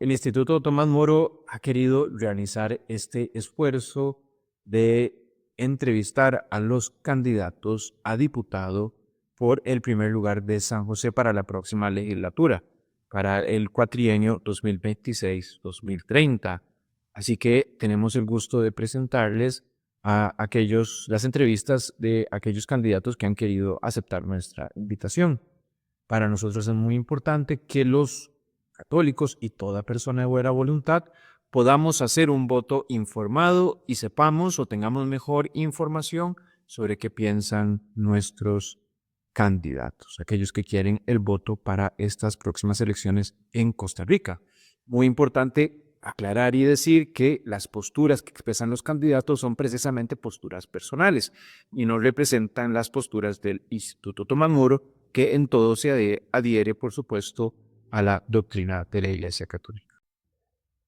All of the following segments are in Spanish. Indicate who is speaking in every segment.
Speaker 1: El Instituto Tomás Moro ha querido realizar este esfuerzo de entrevistar a los candidatos a diputado por el primer lugar de San José para la próxima legislatura, para el cuatrienio 2026-2030. Así que tenemos el gusto de presentarles las entrevistas de aquellos candidatos que han querido aceptar nuestra invitación. Para nosotros es muy importante que los católicos y toda persona de buena voluntad podamos hacer un voto informado y sepamos o tengamos mejor información sobre qué piensan nuestros candidatos, aquellos que quieren el voto para estas próximas elecciones en Costa Rica. Muy importante aclarar y decir que las posturas que expresan los candidatos son precisamente posturas personales y no representan las posturas del Instituto Tomás Moro, que en todo se adhiere, por supuesto, a la doctrina de la Iglesia Católica.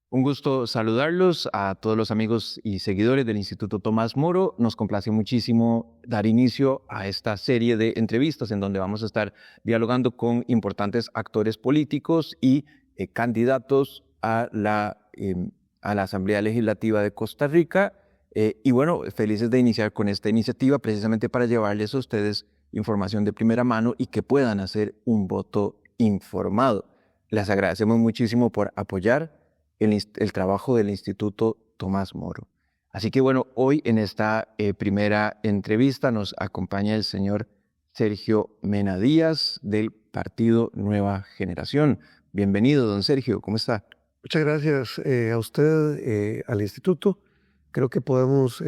Speaker 2: Un gusto saludarlos a todos los amigos y seguidores del Instituto Tomás Moro. Nos complace muchísimo dar inicio a esta serie de entrevistas en donde vamos a estar dialogando con importantes actores políticos y candidatos a la Asamblea Legislativa de Costa Rica. Y bueno, felices de iniciar con esta iniciativa precisamente para llevarles a ustedes información de primera mano y que puedan hacer un voto informado. Les agradecemos muchísimo por apoyar el trabajo del Instituto Tomás Moro. Así que bueno, hoy en esta primera entrevista nos acompaña el señor Sergio Mena Díaz del Partido Nueva Generación. Bienvenido, don Sergio, ¿cómo está?
Speaker 3: Muchas gracias a usted, al Instituto. Creo que podemos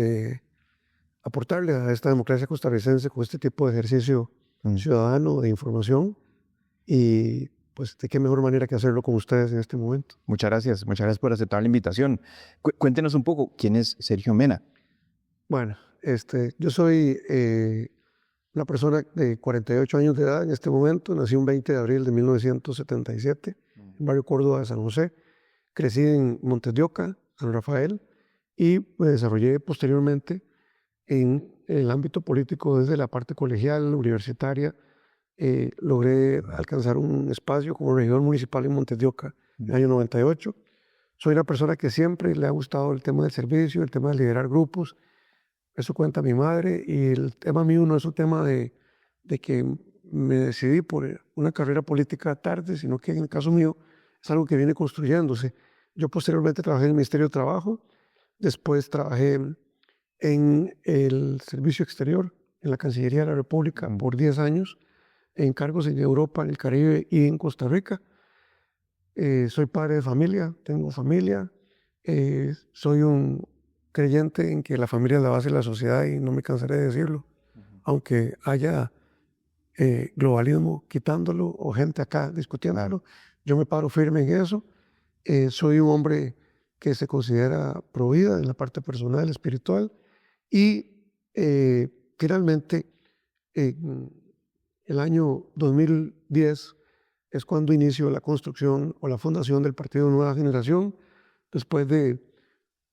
Speaker 3: aportarle a esta democracia costarricense con este tipo de ejercicio ciudadano de información y pues de qué mejor manera que hacerlo con ustedes en este momento.
Speaker 2: Muchas gracias por aceptar la invitación. Cuéntenos un poco, ¿quién es Sergio Mena?
Speaker 3: Bueno, yo soy una persona de 48 años de edad en este momento. Nací un 20 de abril de 1977 en barrio Córdoba de San José. Crecí en Montes de Oca, San Rafael, y me desarrollé posteriormente en el ámbito político desde la parte colegial, universitaria. Logré alcanzar un espacio como regidor municipal en Montes de Oca en el año 98. Soy una persona que siempre le ha gustado el tema del servicio, el tema de liderar grupos. Eso cuenta mi madre, y el tema mío no es un tema de que me decidí por una carrera política tarde, sino que en el caso mío es algo que viene construyéndose. Yo posteriormente trabajé en el Ministerio de Trabajo, después trabajé en el Servicio Exterior, en la Cancillería de la República por 10 años, en cargos en Europa, en el Caribe y en Costa Rica. Soy padre de familia, tengo familia, soy un creyente en que la familia es la base de la sociedad y no me cansaré de decirlo, aunque haya globalismo quitándolo o gente acá discutiéndolo, yo me paro firme en eso. Soy un hombre que se considera pro vida en la parte personal, espiritual, y finalmente el año 2010 es cuando inicio la construcción o la fundación del Partido Nueva Generación, después de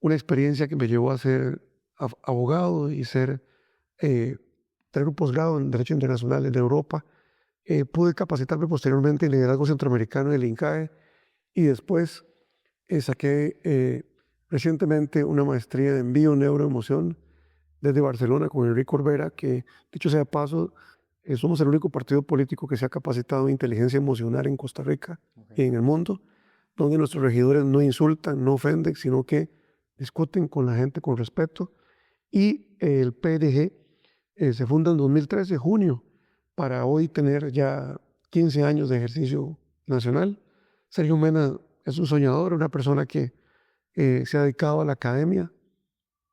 Speaker 3: una experiencia que me llevó a ser abogado y tener un posgrado en Derecho Internacional en Europa. Pude capacitarme posteriormente en liderazgo centroamericano del INCAE, y después saqué recientemente una maestría en bio-neuroemoción desde Barcelona con Enrique Orbera, que, dicho sea de paso, somos el único partido político que se ha capacitado en inteligencia emocional en Costa Rica y en el mundo, donde nuestros regidores no insultan, no ofenden, sino que discuten con la gente con respeto. Y el PDG se funda en 2013, junio, para hoy tener ya 15 años de ejercicio nacional. Sergio Mena es un soñador, una persona que se ha dedicado a la academia,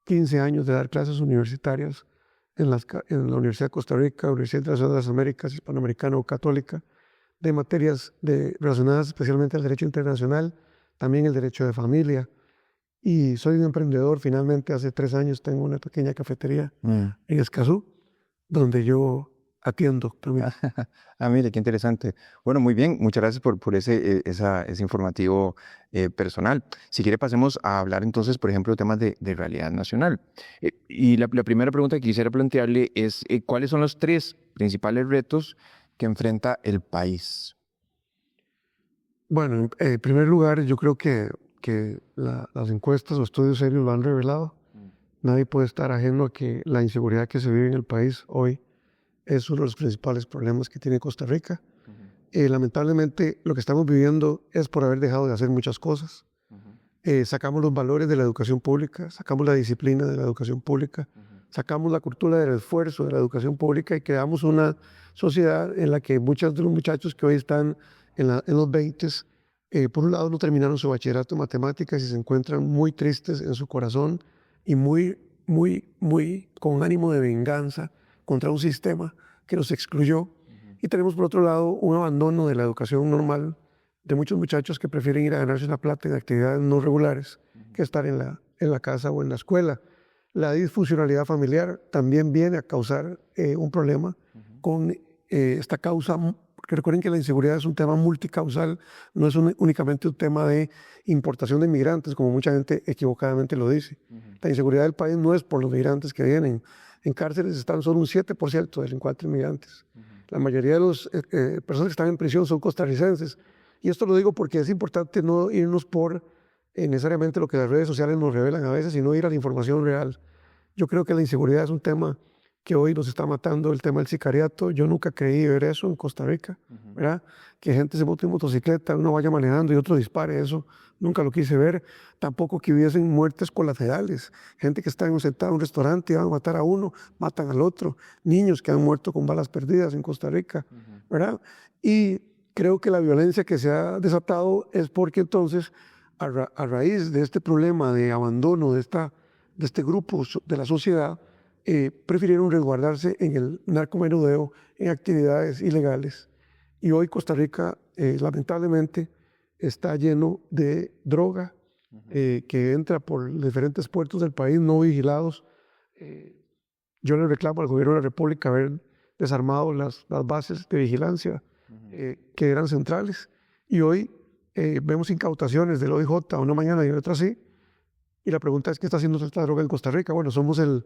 Speaker 3: 15 años de dar clases universitarias en la Universidad de Costa Rica, Universidad Internacional de las Américas, Hispanoamericana o Católica, de materias relacionadas especialmente al derecho internacional, también el derecho de familia. Y soy un emprendedor. Finalmente, hace 3 años tengo una pequeña cafetería en Escazú, donde yo atiendo también.
Speaker 2: Mire, qué interesante. Bueno, muy bien, muchas gracias por ese informativo personal. Si quiere, pasemos a hablar entonces, por ejemplo, de temas de realidad nacional. Y la primera pregunta que quisiera plantearle es, ¿cuáles son los 3 principales retos que enfrenta el país?
Speaker 3: Bueno, en primer lugar, yo creo que las encuestas o estudios serios lo han revelado. Nadie puede estar ajeno a que la inseguridad que se vive en el país hoy es uno de los principales problemas que tiene Costa Rica. Lamentablemente, lo que estamos viviendo es por haber dejado de hacer muchas cosas. Sacamos los valores de la educación pública, sacamos la disciplina de la educación pública, sacamos la cultura del esfuerzo de la educación pública y creamos una sociedad en la que muchos de los muchachos que hoy están en los 20, por un lado no terminaron su bachillerato en matemáticas y se encuentran muy tristes en su corazón y muy con ánimo de venganza contra un sistema que los excluyó. Y tenemos por otro lado un abandono de la educación normal de muchos muchachos que prefieren ir a ganarse una plata en actividades no regulares que estar en la casa o en la escuela. La disfuncionalidad familiar también viene a causar un problema con esta causa. Que recuerden que la inseguridad es un tema multicausal, no es únicamente un tema de importación de migrantes, como mucha gente equivocadamente lo dice. La inseguridad del país no es por los migrantes que vienen. En cárceles están solo un 7% de delincuentes migrantes. La mayoría de las personas que están en prisión son costarricenses. Y esto lo digo porque es importante no irnos por necesariamente lo que las redes sociales nos revelan a veces, sino ir a la información real. Yo creo que la inseguridad es un tema que hoy nos está matando, el tema del sicariato. Yo nunca creí ver eso en Costa Rica, ¿verdad? Que gente se monte en motocicleta, uno vaya manejando y otro dispare, eso nunca lo quise ver. Tampoco que hubiesen muertes colaterales, gente que está sentada en un restaurante y van a matar a uno, matan al otro, niños que han muerto con balas perdidas en Costa Rica, ¿verdad? Y creo que la violencia que se ha desatado es porque entonces, a raíz de este problema de abandono de este grupo de la sociedad, prefirieron resguardarse en el narcomenudeo, en actividades ilegales. Y hoy Costa Rica, lamentablemente, está lleno de droga que entra por diferentes puertos del país no vigilados. Yo le reclamo al gobierno de la República haber desarmado las bases de vigilancia que eran centrales. Y hoy vemos incautaciones del OIJ, una mañana y otra sí. Y la pregunta es, ¿qué está haciendo esta droga en Costa Rica? Bueno, somos el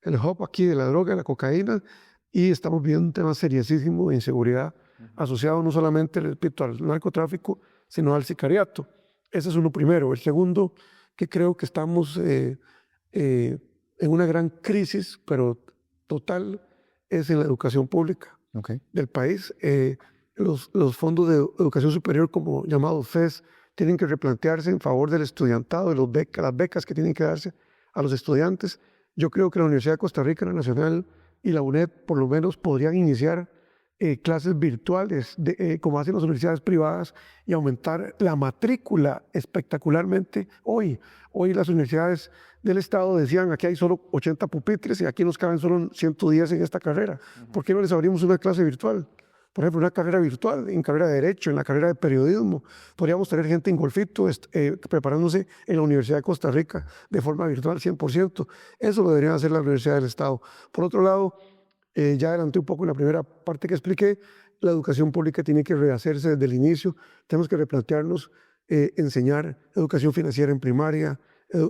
Speaker 3: hub aquí de la droga, de la cocaína, y estamos viendo un tema seriosísimo de inseguridad asociado no solamente, repito, al narcotráfico, sino al sicariato. Ese es uno primero. El segundo, que creo que estamos en una gran crisis, pero total, es en la educación pública del país. Los fondos de educación superior, como llamados FES, tienen que replantearse en favor del estudiantado, de las becas que tienen que darse a los estudiantes. Yo creo que la Universidad de Costa Rica, la Nacional y la UNED, por lo menos, podrían iniciar clases virtuales, como hacen las universidades privadas, y aumentar la matrícula espectacularmente. Hoy las universidades del Estado decían, aquí hay solo 80 pupitres y aquí nos caben solo 110 en esta carrera. ¿Por qué no les abrimos una clase virtual? Por ejemplo, una carrera virtual, en carrera de Derecho, en la carrera de Periodismo. Podríamos tener gente en Golfito preparándose en la Universidad de Costa Rica de forma virtual 100%. Eso lo deberían hacer la Universidad del Estado. Por otro lado, ya adelanté un poco en la primera parte que expliqué, la educación pública tiene que rehacerse desde el inicio. Tenemos que replantearnos, enseñar educación financiera en primaria,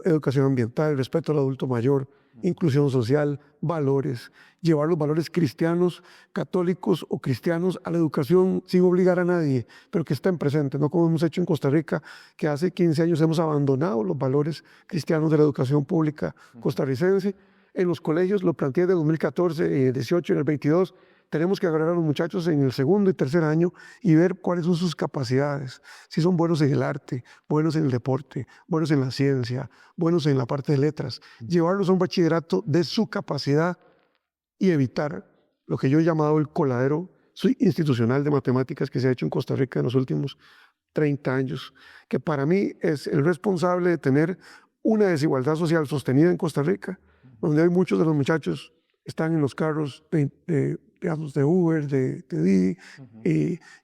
Speaker 3: educación ambiental, respeto al adulto mayor, inclusión social, valores, llevar los valores cristianos, católicos o cristianos a la educación sin obligar a nadie, pero que estén presentes, no como hemos hecho en Costa Rica, que hace 15 años hemos abandonado los valores cristianos de la educación pública costarricense. En los colegios, lo planteé de 2014, 18 y en el 22, tenemos que agarrar a los muchachos en el segundo y tercer año y ver cuáles son sus capacidades, si son buenos en el arte, buenos en el deporte, buenos en la ciencia, buenos en la parte de letras, llevarlos a un bachillerato de su capacidad y evitar lo que yo he llamado el coladero institucional de matemáticas que se ha hecho en Costa Rica en los últimos 30 años, que para mí es el responsable de tener una desigualdad social sostenida en Costa Rica, donde hay muchos de los muchachos están en los carros digamos, de Uber, de Didi,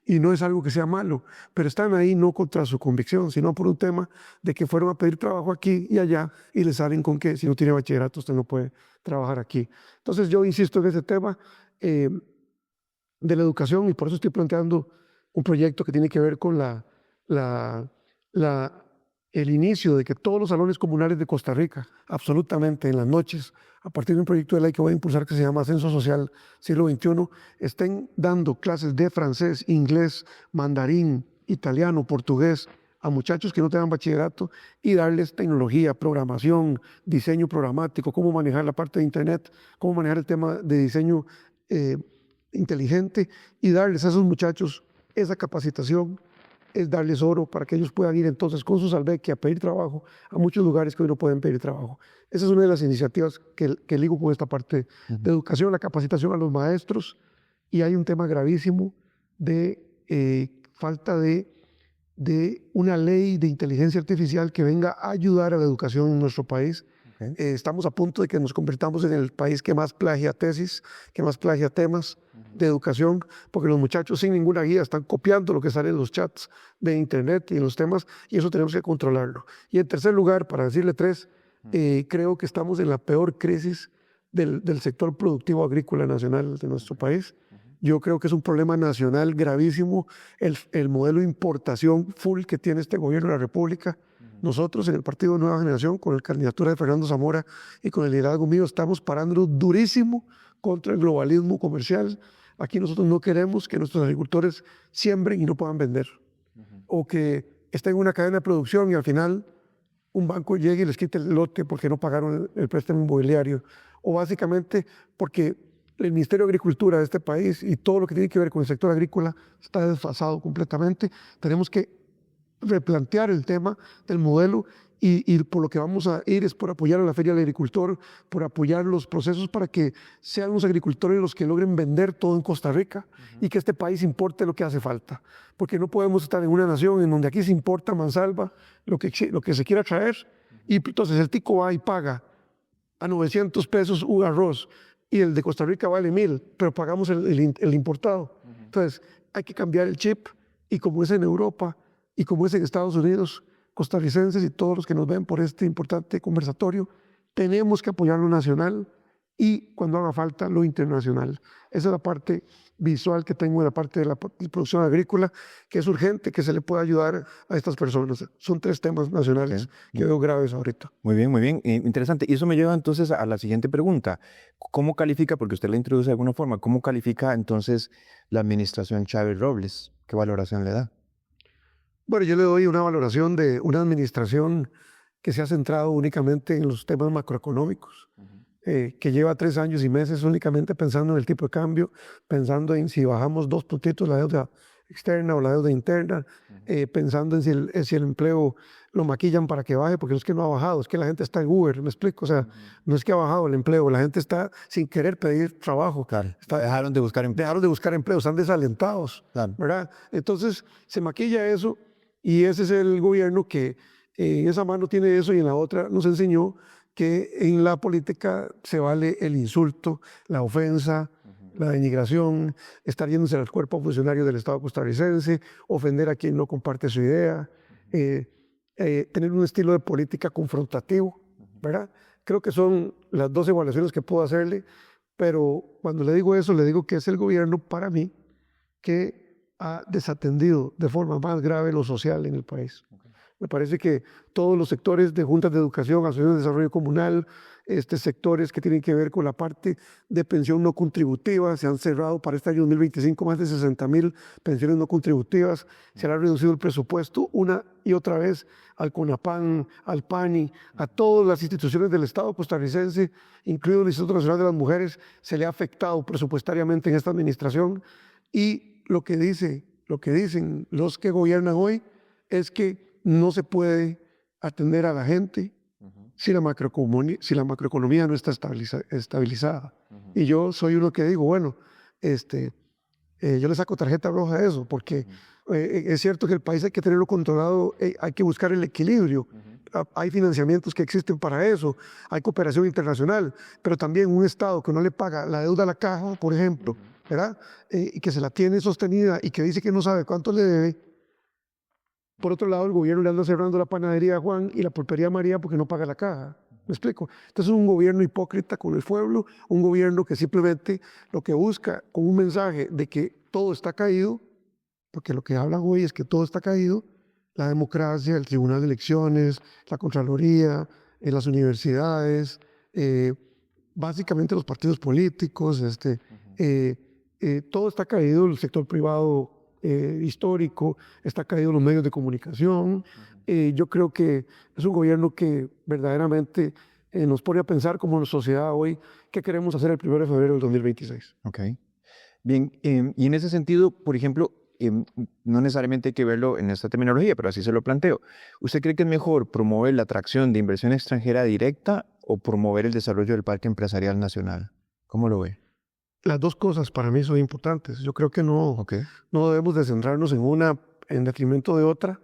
Speaker 3: y no es algo que sea malo, pero están ahí no contra su convicción, sino por un tema de que fueron a pedir trabajo aquí y allá y les salen con que si no tiene bachillerato usted no puede trabajar aquí. Entonces yo insisto en ese tema de la educación y por eso estoy planteando un proyecto que tiene que ver con el inicio de que todos los salones comunales de Costa Rica, absolutamente en las noches, a partir de un proyecto de ley que voy a impulsar que se llama Ascenso Social Siglo XXI, estén dando clases de francés, inglés, mandarín italiano, portugués, a muchachos que no tengan bachillerato y darles tecnología, programación, diseño programático, cómo manejar la parte de Internet, cómo manejar el tema de diseño inteligente y darles a esos muchachos esa capacitación, es darles oro para que ellos puedan ir entonces con su salveque a pedir trabajo a muchos lugares que hoy no pueden pedir trabajo. Esa es una de las iniciativas que ligo con esta parte de educación, la capacitación a los maestros, y hay un tema gravísimo de falta de una ley de inteligencia artificial que venga a ayudar a la educación en nuestro país. Okay. Estamos a punto de que nos convirtamos en el país que más plagia tesis, que más plagia temas de educación, porque los muchachos sin ninguna guía están copiando lo que sale en los chats de internet y en los temas, y eso tenemos que controlarlo. Y en tercer lugar, para decirle tres, creo que estamos en la peor crisis del sector productivo agrícola nacional de nuestro país. Yo creo que es un problema nacional gravísimo el modelo de importación full que tiene este gobierno de la República. Nosotros en el Partido Nueva Generación, con la candidatura de Fernando Zamora y con el liderazgo mío, estamos parando durísimo contra el globalismo comercial. Aquí nosotros no queremos que nuestros agricultores siembren y no puedan vender. O que estén en una cadena de producción y al final un banco llegue y les quite el lote porque no pagaron el préstamo inmobiliario. O básicamente porque el Ministerio de Agricultura de este país y todo lo que tiene que ver con el sector agrícola está desfasado completamente. Tenemos que replantear el tema del modelo y por lo que vamos a ir es por apoyar a la Feria del Agricultor, por apoyar los procesos para que sean los agricultores los que logren vender todo en Costa Rica y que este país importe lo que hace falta. Porque no podemos estar en una nación en donde aquí se importa mansalva lo que se quiera traer y entonces el tico va y paga a 900 pesos un arroz y el de Costa Rica vale 1,000, pero pagamos el importado. Entonces hay que cambiar el chip y como es en Europa y como es en Estados Unidos, costarricenses y todos los que nos ven por este importante conversatorio, tenemos que apoyar lo nacional y cuando haga falta lo internacional. Esa es la parte visual que tengo de la parte de la producción agrícola, que es urgente que se le pueda ayudar a estas personas. Son tres temas nacionales que veo graves ahorita.
Speaker 2: Muy bien, muy bien. Interesante. Y eso me lleva entonces a la siguiente pregunta. ¿Cómo califica, porque usted la introduce de alguna forma, cómo califica entonces la administración Chávez Robles? ¿Qué valoración le da?
Speaker 3: Bueno, yo le doy una valoración de una administración que se ha centrado únicamente en los temas macroeconómicos, que lleva 3 años y meses únicamente pensando en el tipo de cambio, pensando en si bajamos 2 puntitos la deuda externa o la deuda interna, pensando en si el empleo lo maquillan para que baje, porque no es que no ha bajado, es que la gente está en Uber, ¿me explico? O sea, no es que ha bajado el empleo, la gente está sin querer pedir trabajo.
Speaker 2: Claro. Dejaron de buscar empleo.
Speaker 3: Dejaron de buscar empleo, están desalentados, claro. ¿Verdad? Entonces, se maquilla eso. Y ese es el gobierno que en esa mano tiene eso y en la otra nos enseñó que en la política se vale el insulto, la ofensa, la denigración, estar yéndose al cuerpo funcionario del Estado costarricense, ofender a quien no comparte su idea, tener un estilo de política confrontativo, ¿verdad? Creo que son las 2 evaluaciones que puedo hacerle, pero cuando le digo eso, le digo que es el gobierno para mí que ha desatendido de forma más grave lo social en el país. Me parece que todos los sectores de juntas de educación, asociaciones de desarrollo comunal, sectores que tienen que ver con la parte de pensión no contributiva, se han cerrado para este año 2025 más de 60,000 pensiones no contributivas, se le ha reducido el presupuesto una y otra vez al CONAPAN, al PANI, a todas las instituciones del Estado costarricense, incluido el Instituto Nacional de las Mujeres, se le ha afectado presupuestariamente en esta administración y lo que dicen los que gobiernan hoy es que no se puede atender a la gente si la macroeconomía no está estabilizada. Y yo soy uno que digo, bueno, yo le saco tarjeta roja a eso, porque es cierto que el país hay que tenerlo controlado, hay que buscar el equilibrio. Hay financiamientos que existen para eso, hay cooperación internacional, pero también un Estado que no le paga la deuda a la caja, por ejemplo, ¿verdad? Y que se la tiene sostenida y que dice que no sabe cuánto le debe. Por otro lado, el gobierno le anda cerrando la panadería a Juan y la pulpería a María porque no paga la caja. ¿Me explico? Entonces es un gobierno hipócrita con el pueblo, un gobierno que simplemente lo que busca con un mensaje de que todo está caído, porque lo que hablan hoy es que todo está caído, la democracia, el Tribunal de Elecciones, la Contraloría, las universidades, básicamente los partidos políticos, todo está caído, el sector privado histórico, está caído en los medios de comunicación. Yo creo que es un gobierno que verdaderamente nos pone a pensar como sociedad hoy qué queremos hacer el 1 de febrero del 2026.
Speaker 2: Ok. Bien, y en ese sentido, por ejemplo, no necesariamente hay que verlo en esta terminología, pero así se lo planteo. ¿Usted cree que es mejor promover la atracción de inversión extranjera directa o promover el desarrollo del parque empresarial nacional? ¿Cómo lo ve?
Speaker 3: Las dos cosas para mí son importantes. Yo creo que no debemos de centrarnos en una en detrimento de otra.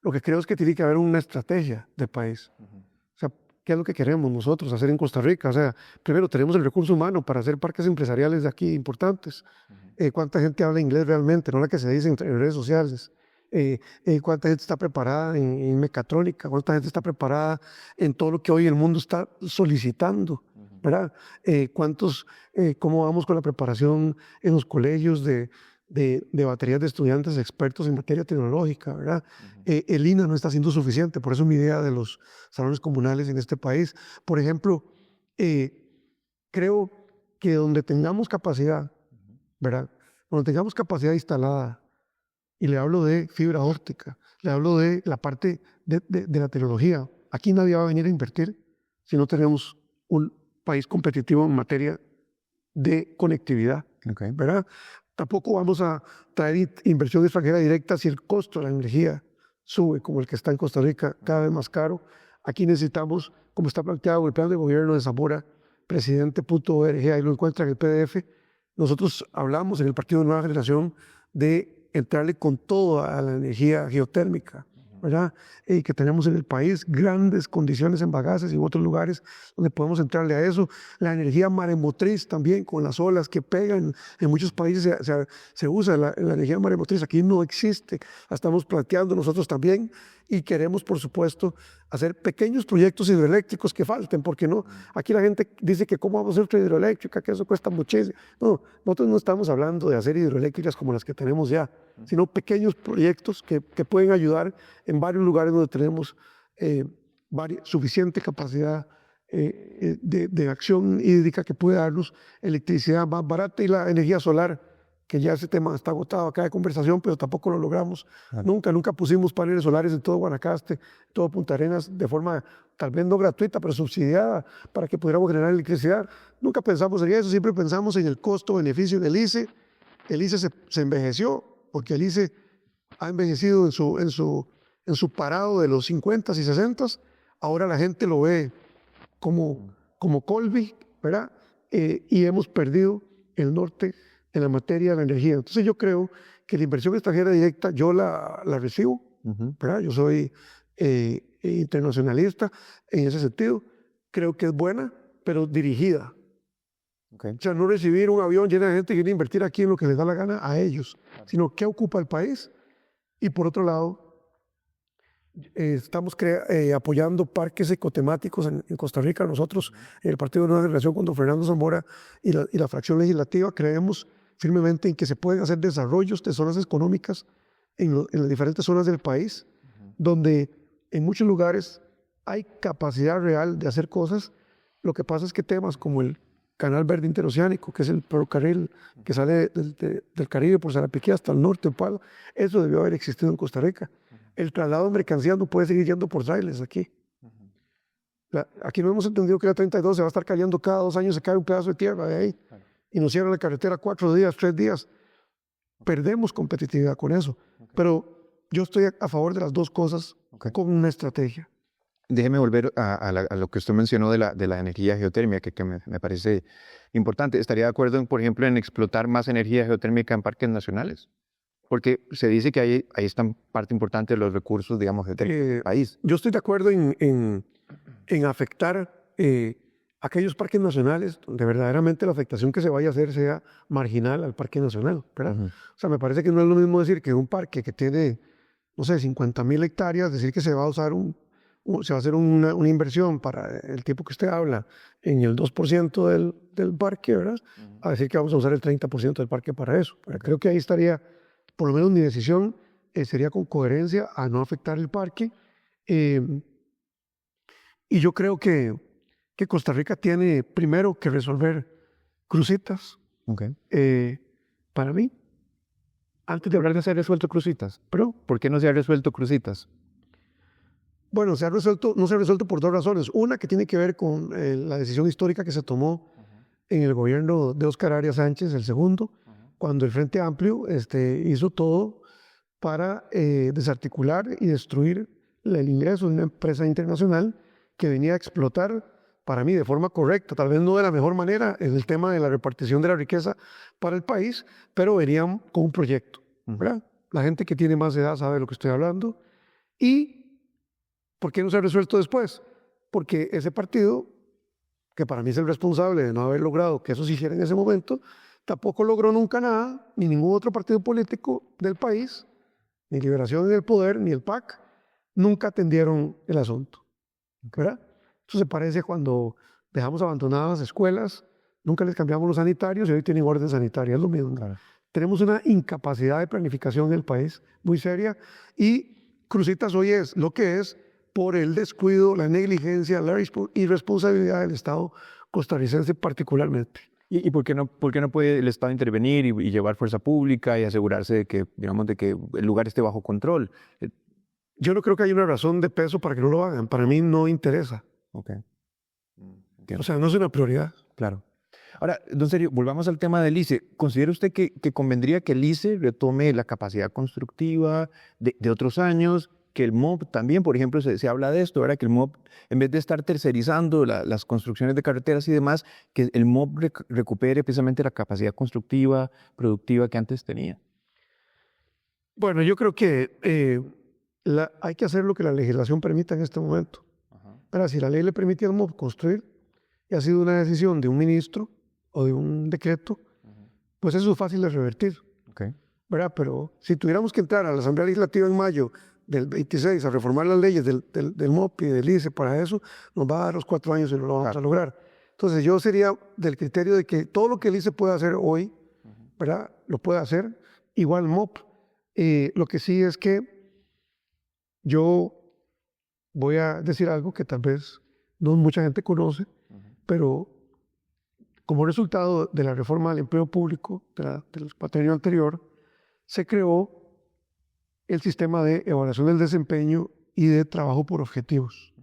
Speaker 3: Lo que creo es que tiene que haber una estrategia de país. O sea, ¿qué es lo que queremos nosotros hacer en Costa Rica? O sea, primero tenemos el recurso humano para hacer parques empresariales de aquí importantes. ¿Cuánta gente habla inglés realmente? No la que se dice en redes sociales. ¿Cuánta gente está preparada en mecatrónica? ¿Cuánta gente está preparada en todo lo que hoy el mundo está solicitando? ¿Verdad? ¿Cómo vamos con la preparación en los colegios de baterías de estudiantes expertos en materia tecnológica? ¿Verdad? El INA no está siendo suficiente, por eso mi idea de los salones comunales en este país. Por ejemplo, creo que donde tengamos capacidad, ¿verdad? Donde tengamos capacidad instalada, y le hablo de fibra óptica, le hablo de la parte de la tecnología. Aquí nadie va a venir a invertir si no tenemos un país competitivo en materia de conectividad, ¿verdad? Tampoco vamos a traer inversión extranjera directa si el costo de la energía sube, como el que está en Costa Rica, cada vez más caro. Aquí necesitamos, como está planteado el plan de gobierno de Zamora, presidente.org, ahí lo encuentran en el PDF. Nosotros hablamos en el Partido de Nueva Generación de entrarle con todo a la energía geotérmica, ¿verdad? Y que tenemos en el país grandes condiciones en Bagaces y en otros lugares donde podemos entrarle a eso. La energía maremotriz también, con las olas que pegan. En muchos países se usa la energía maremotriz. Aquí no existe. La estamos planteando nosotros también y queremos, por supuesto, hacer pequeños proyectos hidroeléctricos que falten, porque no. Aquí la gente dice que cómo vamos a hacer otra hidroeléctrica, que eso cuesta muchísimo. No, nosotros no estamos hablando de hacer hidroeléctricas como las que tenemos ya, sino pequeños proyectos que pueden ayudar en varios lugares donde tenemos suficiente capacidad de acción hídrica que puede darnos electricidad más barata, y la energía solar, que ya ese tema está agotado acá de conversación, pero tampoco lo logramos. Nunca pusimos paneles solares en todo Guanacaste, todo Punta Arenas, de forma tal vez no gratuita, pero subsidiada, para que pudiéramos generar electricidad. Nunca pensamos en eso, siempre pensamos en el costo-beneficio del ICE. El ICE se envejeció, porque el ICE ha envejecido en su parado de los 50s y 60s. Ahora la gente lo ve como Colby, ¿verdad? Y hemos perdido el norte en la materia de la energía. Entonces yo creo que la inversión extranjera directa yo la recibo, ¿verdad? Yo soy internacionalista en ese sentido. Creo que es buena, pero dirigida. O sea, no recibir un avión lleno de gente que quiere invertir aquí en lo que les da la gana a ellos, sino qué ocupa el país. Y por otro lado, estamos apoyando parques ecotemáticos en Costa Rica. Nosotros, en el Partido de Nueva Generación, con don Fernando Zamora y la fracción legislativa, creemos firmemente en que se pueden hacer desarrollos de zonas económicas en las diferentes zonas del país, donde en muchos lugares hay capacidad real de hacer cosas. Lo que pasa es que temas como el Canal Verde Interoceánico, que es el ferrocarril que sale del Caribe por Sarapiquí hasta el norte, Palo, eso debió haber existido en Costa Rica. El traslado de mercancías no puede seguir yendo por trailers aquí. Aquí no hemos entendido que la 32 se va a estar cayendo cada 2 años, se cae un pedazo de tierra de ahí y nos cierran la carretera 4 días, 3 días. Perdemos competitividad con eso. Pero yo estoy a favor de las dos cosas con una estrategia.
Speaker 2: Déjeme volver a lo que usted mencionó de la energía geotérmica, que me parece importante. ¿Estaría de acuerdo, por ejemplo, en explotar más energía geotérmica en parques nacionales? Porque se dice que ahí están parte importante de los recursos, digamos, del país.
Speaker 3: Yo estoy de acuerdo en afectar aquellos parques nacionales donde verdaderamente la afectación que se vaya a hacer sea marginal al parque nacional, ¿verdad? O sea, me parece que no es lo mismo decir que un parque que tiene, no sé, 50,000 hectáreas, decir que se va a usar se va a hacer una inversión para el tiempo que usted habla en el 2% del parque, ¿verdad? A decir que vamos a usar el 30% del parque para eso. Creo que ahí estaría, por lo menos mi decisión sería con coherencia a no afectar el parque. Y yo creo que Costa Rica tiene primero que resolver crucitas. Para mí, antes de hablar
Speaker 2: no se ha resuelto Cruzitas?
Speaker 3: pero
Speaker 2: ¿Por qué no se ha resuelto Cruzitas?
Speaker 3: bueno, no se ha resuelto por dos razones. Una que tiene que ver con la decisión histórica que se tomó en el gobierno de Óscar Arias Sánchez, el segundo, cuando el Frente Amplio hizo todo para desarticular y destruir el ingreso de una empresa internacional que venía a explotar, para mí, de forma correcta, tal vez no de la mejor manera, en el tema de la repartición de la riqueza para el país, pero venían con un proyecto, ¿verdad? La gente que tiene más edad sabe de lo que estoy hablando. ¿Y por qué no se ha resuelto después? Porque ese partido, que para mí es el responsable de no haber logrado que eso se hiciera en ese momento, tampoco logró nunca nada, ni ningún otro partido político del país, ni Liberación en el Poder, ni el PAC, nunca atendieron el asunto, ¿verdad? Eso se parece a cuando dejamos abandonadas las escuelas, nunca les cambiamos los sanitarios y hoy tienen orden sanitaria, es lo mismo.
Speaker 2: Claro.
Speaker 3: Tenemos una incapacidad de planificación en el país muy seria y Cruzitas hoy es lo que es por el descuido, la negligencia, la irresponsabilidad del Estado costarricense particularmente.
Speaker 2: ¿Y por qué no puede el Estado intervenir y llevar fuerza pública y asegurarse de que, digamos, de que el lugar esté bajo control?
Speaker 3: Yo no creo que haya una razón de peso para que no lo hagan. Para mí no interesa.
Speaker 2: Ok.
Speaker 3: O sea, no es una prioridad.
Speaker 2: Claro. Ahora, don Sergio, volvamos al tema del ICE. ¿Considera usted que convendría que el ICE retome la capacidad constructiva de otros años? Que el MOB también, por ejemplo, se habla de esto, ¿verdad? Que el MOB, en vez de estar tercerizando las construcciones de carreteras y demás, que el MOB recupere precisamente la capacidad constructiva, productiva que antes tenía.
Speaker 3: Bueno, yo creo que hay que hacer lo que la legislación permita en este momento. Pero si la ley le permite al MOB construir, y ha sido una decisión de un ministro o de un decreto, pues eso es fácil de revertir.
Speaker 2: Okay.
Speaker 3: ¿Verdad? Pero si tuviéramos que entrar a la Asamblea Legislativa en mayo del 26 a reformar las leyes del MOP y del ICE para eso, nos va a dar los 4 años y no lo vamos a lograr. Entonces yo sería del criterio de que todo lo que el ICE puede hacer hoy, ¿verdad? Lo puede hacer, igual MOP. Lo que sí es que yo voy a decir algo que tal vez no mucha gente conoce, pero como resultado de la reforma del empleo público del cuatrienio anterior, se creó el sistema de evaluación del desempeño y de trabajo por objetivos.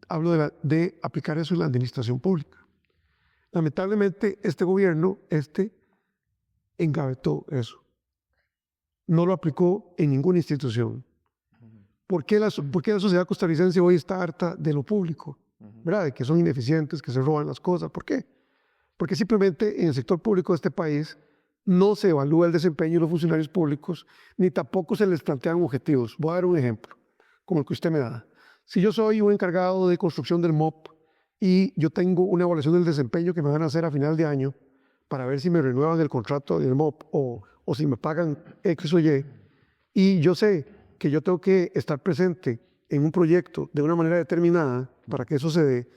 Speaker 3: Hablo de aplicar eso en la administración pública. Lamentablemente, este gobierno engavetó eso. No lo aplicó en ninguna institución. ¿Por qué la sociedad costarricense hoy está harta de lo público? ¿Verdad? De que son ineficientes, que se roban las cosas. ¿Por qué? Porque simplemente en el sector público de este país no se evalúa el desempeño de los funcionarios públicos, ni tampoco se les plantean objetivos. Voy a dar un ejemplo, como el que usted me da. Si yo soy un encargado de construcción del MOP y yo tengo una evaluación del desempeño que me van a hacer a final de año para ver si me renuevan el contrato del MOP o si me pagan X o y yo sé que yo tengo que estar presente en un proyecto de una manera determinada para que eso se dé,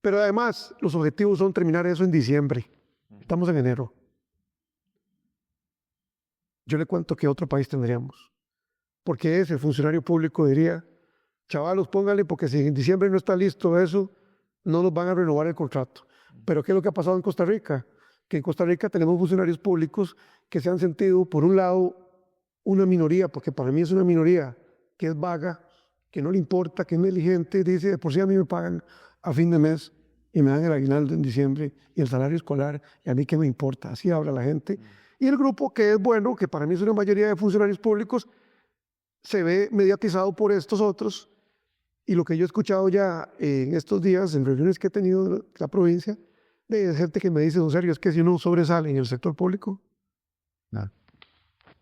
Speaker 3: pero además los objetivos son terminar eso en diciembre. Estamos en enero. Yo le cuento qué otro país tendríamos. Porque el funcionario público diría, chavalos, pónganle, porque si en diciembre no está listo eso, no nos van a renovar el contrato. Pero ¿qué es lo que ha pasado en Costa Rica? Que en Costa Rica tenemos funcionarios públicos que se han sentido, por un lado, una minoría, porque para mí es una minoría que es vaga, que no le importa, que es negligente, dice, de por sí a mí me pagan a fin de mes y me dan el aguinaldo en diciembre y el salario escolar, y a mí qué me importa, así habla la gente. Y el grupo que es bueno, que para mí es una mayoría de funcionarios públicos, se ve mediatizado por estos otros, y lo que yo he escuchado ya en estos días, en reuniones que he tenido en la provincia, de gente que me dice, don Sergio, es que si uno sobresale en el sector público,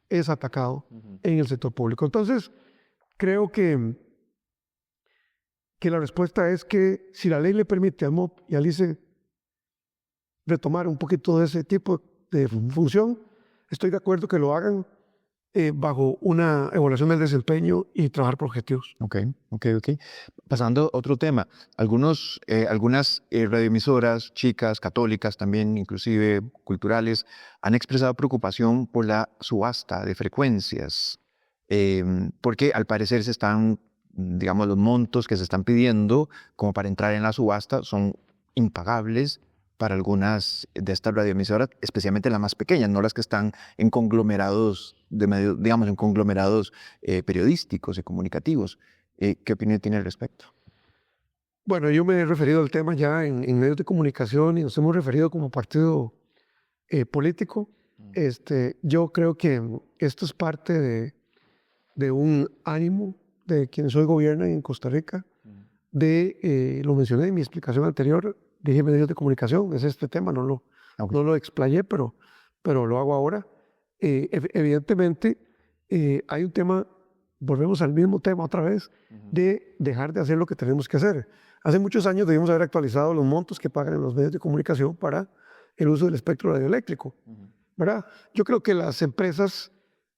Speaker 3: es atacado en el sector público. Entonces, creo que la respuesta es que si la ley le permite al MOP y al ICE retomar un poquito de ese tipo de función, estoy de acuerdo que lo hagan bajo una evaluación del desempeño y trabajar por objetivos.
Speaker 2: Ok. Pasando a otro tema, algunas radioemisoras, chicas, católicas también, inclusive culturales, han expresado preocupación por la subasta de frecuencias, porque al parecer digamos, los montos que se están pidiendo como para entrar en la subasta son impagables para algunas de estas radioemisoras, especialmente las más pequeñas, no las que están en conglomerados de medios, digamos, en conglomerados periodísticos y comunicativos. ¿Qué opinión tiene al respecto?
Speaker 3: Bueno, yo me he referido al tema ya en medios de comunicación y nos hemos referido como partido político. Yo creo que esto es parte de un ánimo de quienes hoy gobiernan en Costa Rica, lo mencioné en mi explicación anterior, dije medios de comunicación, es este tema, no lo explayé, pero lo hago ahora. Evidentemente, hay un tema, volvemos al mismo tema otra vez, de dejar de hacer lo que tenemos que hacer. Hace muchos años debimos haber actualizado los montos que pagan en los medios de comunicación para el uso del espectro radioeléctrico, ¿verdad? Yo creo que las empresas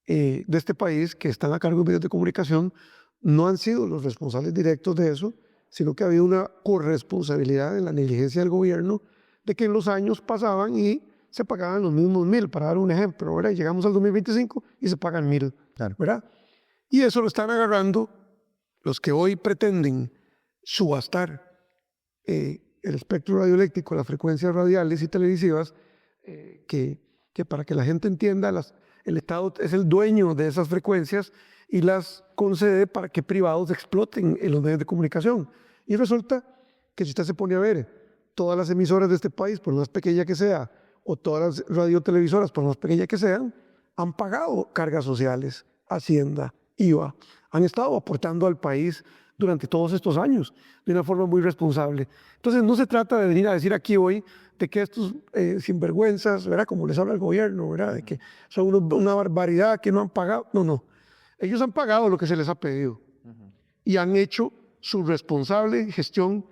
Speaker 3: de este país que están a cargo de medios de comunicación no han sido los responsables directos de eso, sino que ha habido una corresponsabilidad en la negligencia del gobierno de que en los años pasaban y se pagaban los mismos 1.000, para dar un ejemplo, ¿verdad? Llegamos al 2025 y se pagan 1.000, claro, ¿verdad? Y eso lo están agarrando los que hoy pretenden subastar el espectro radioeléctrico, las frecuencias radiales y televisivas, que para que la gente entienda, el Estado es el dueño de esas frecuencias y las concede para que privados exploten en los medios de comunicación. Y resulta que si usted se pone a ver todas las emisoras de este país, por más pequeña que sea, o todas las radiotelevisoras, por más pequeña que sean, han pagado cargas sociales, Hacienda, IVA, han estado aportando al país durante todos estos años de una forma muy responsable. Entonces no se trata de venir a decir aquí hoy de que estos sinvergüenzas, ¿verdad? Como les habla el gobierno, ¿verdad? De que son una barbaridad, que no han pagado. No. Ellos han pagado lo que se les ha pedido y han hecho su responsable gestión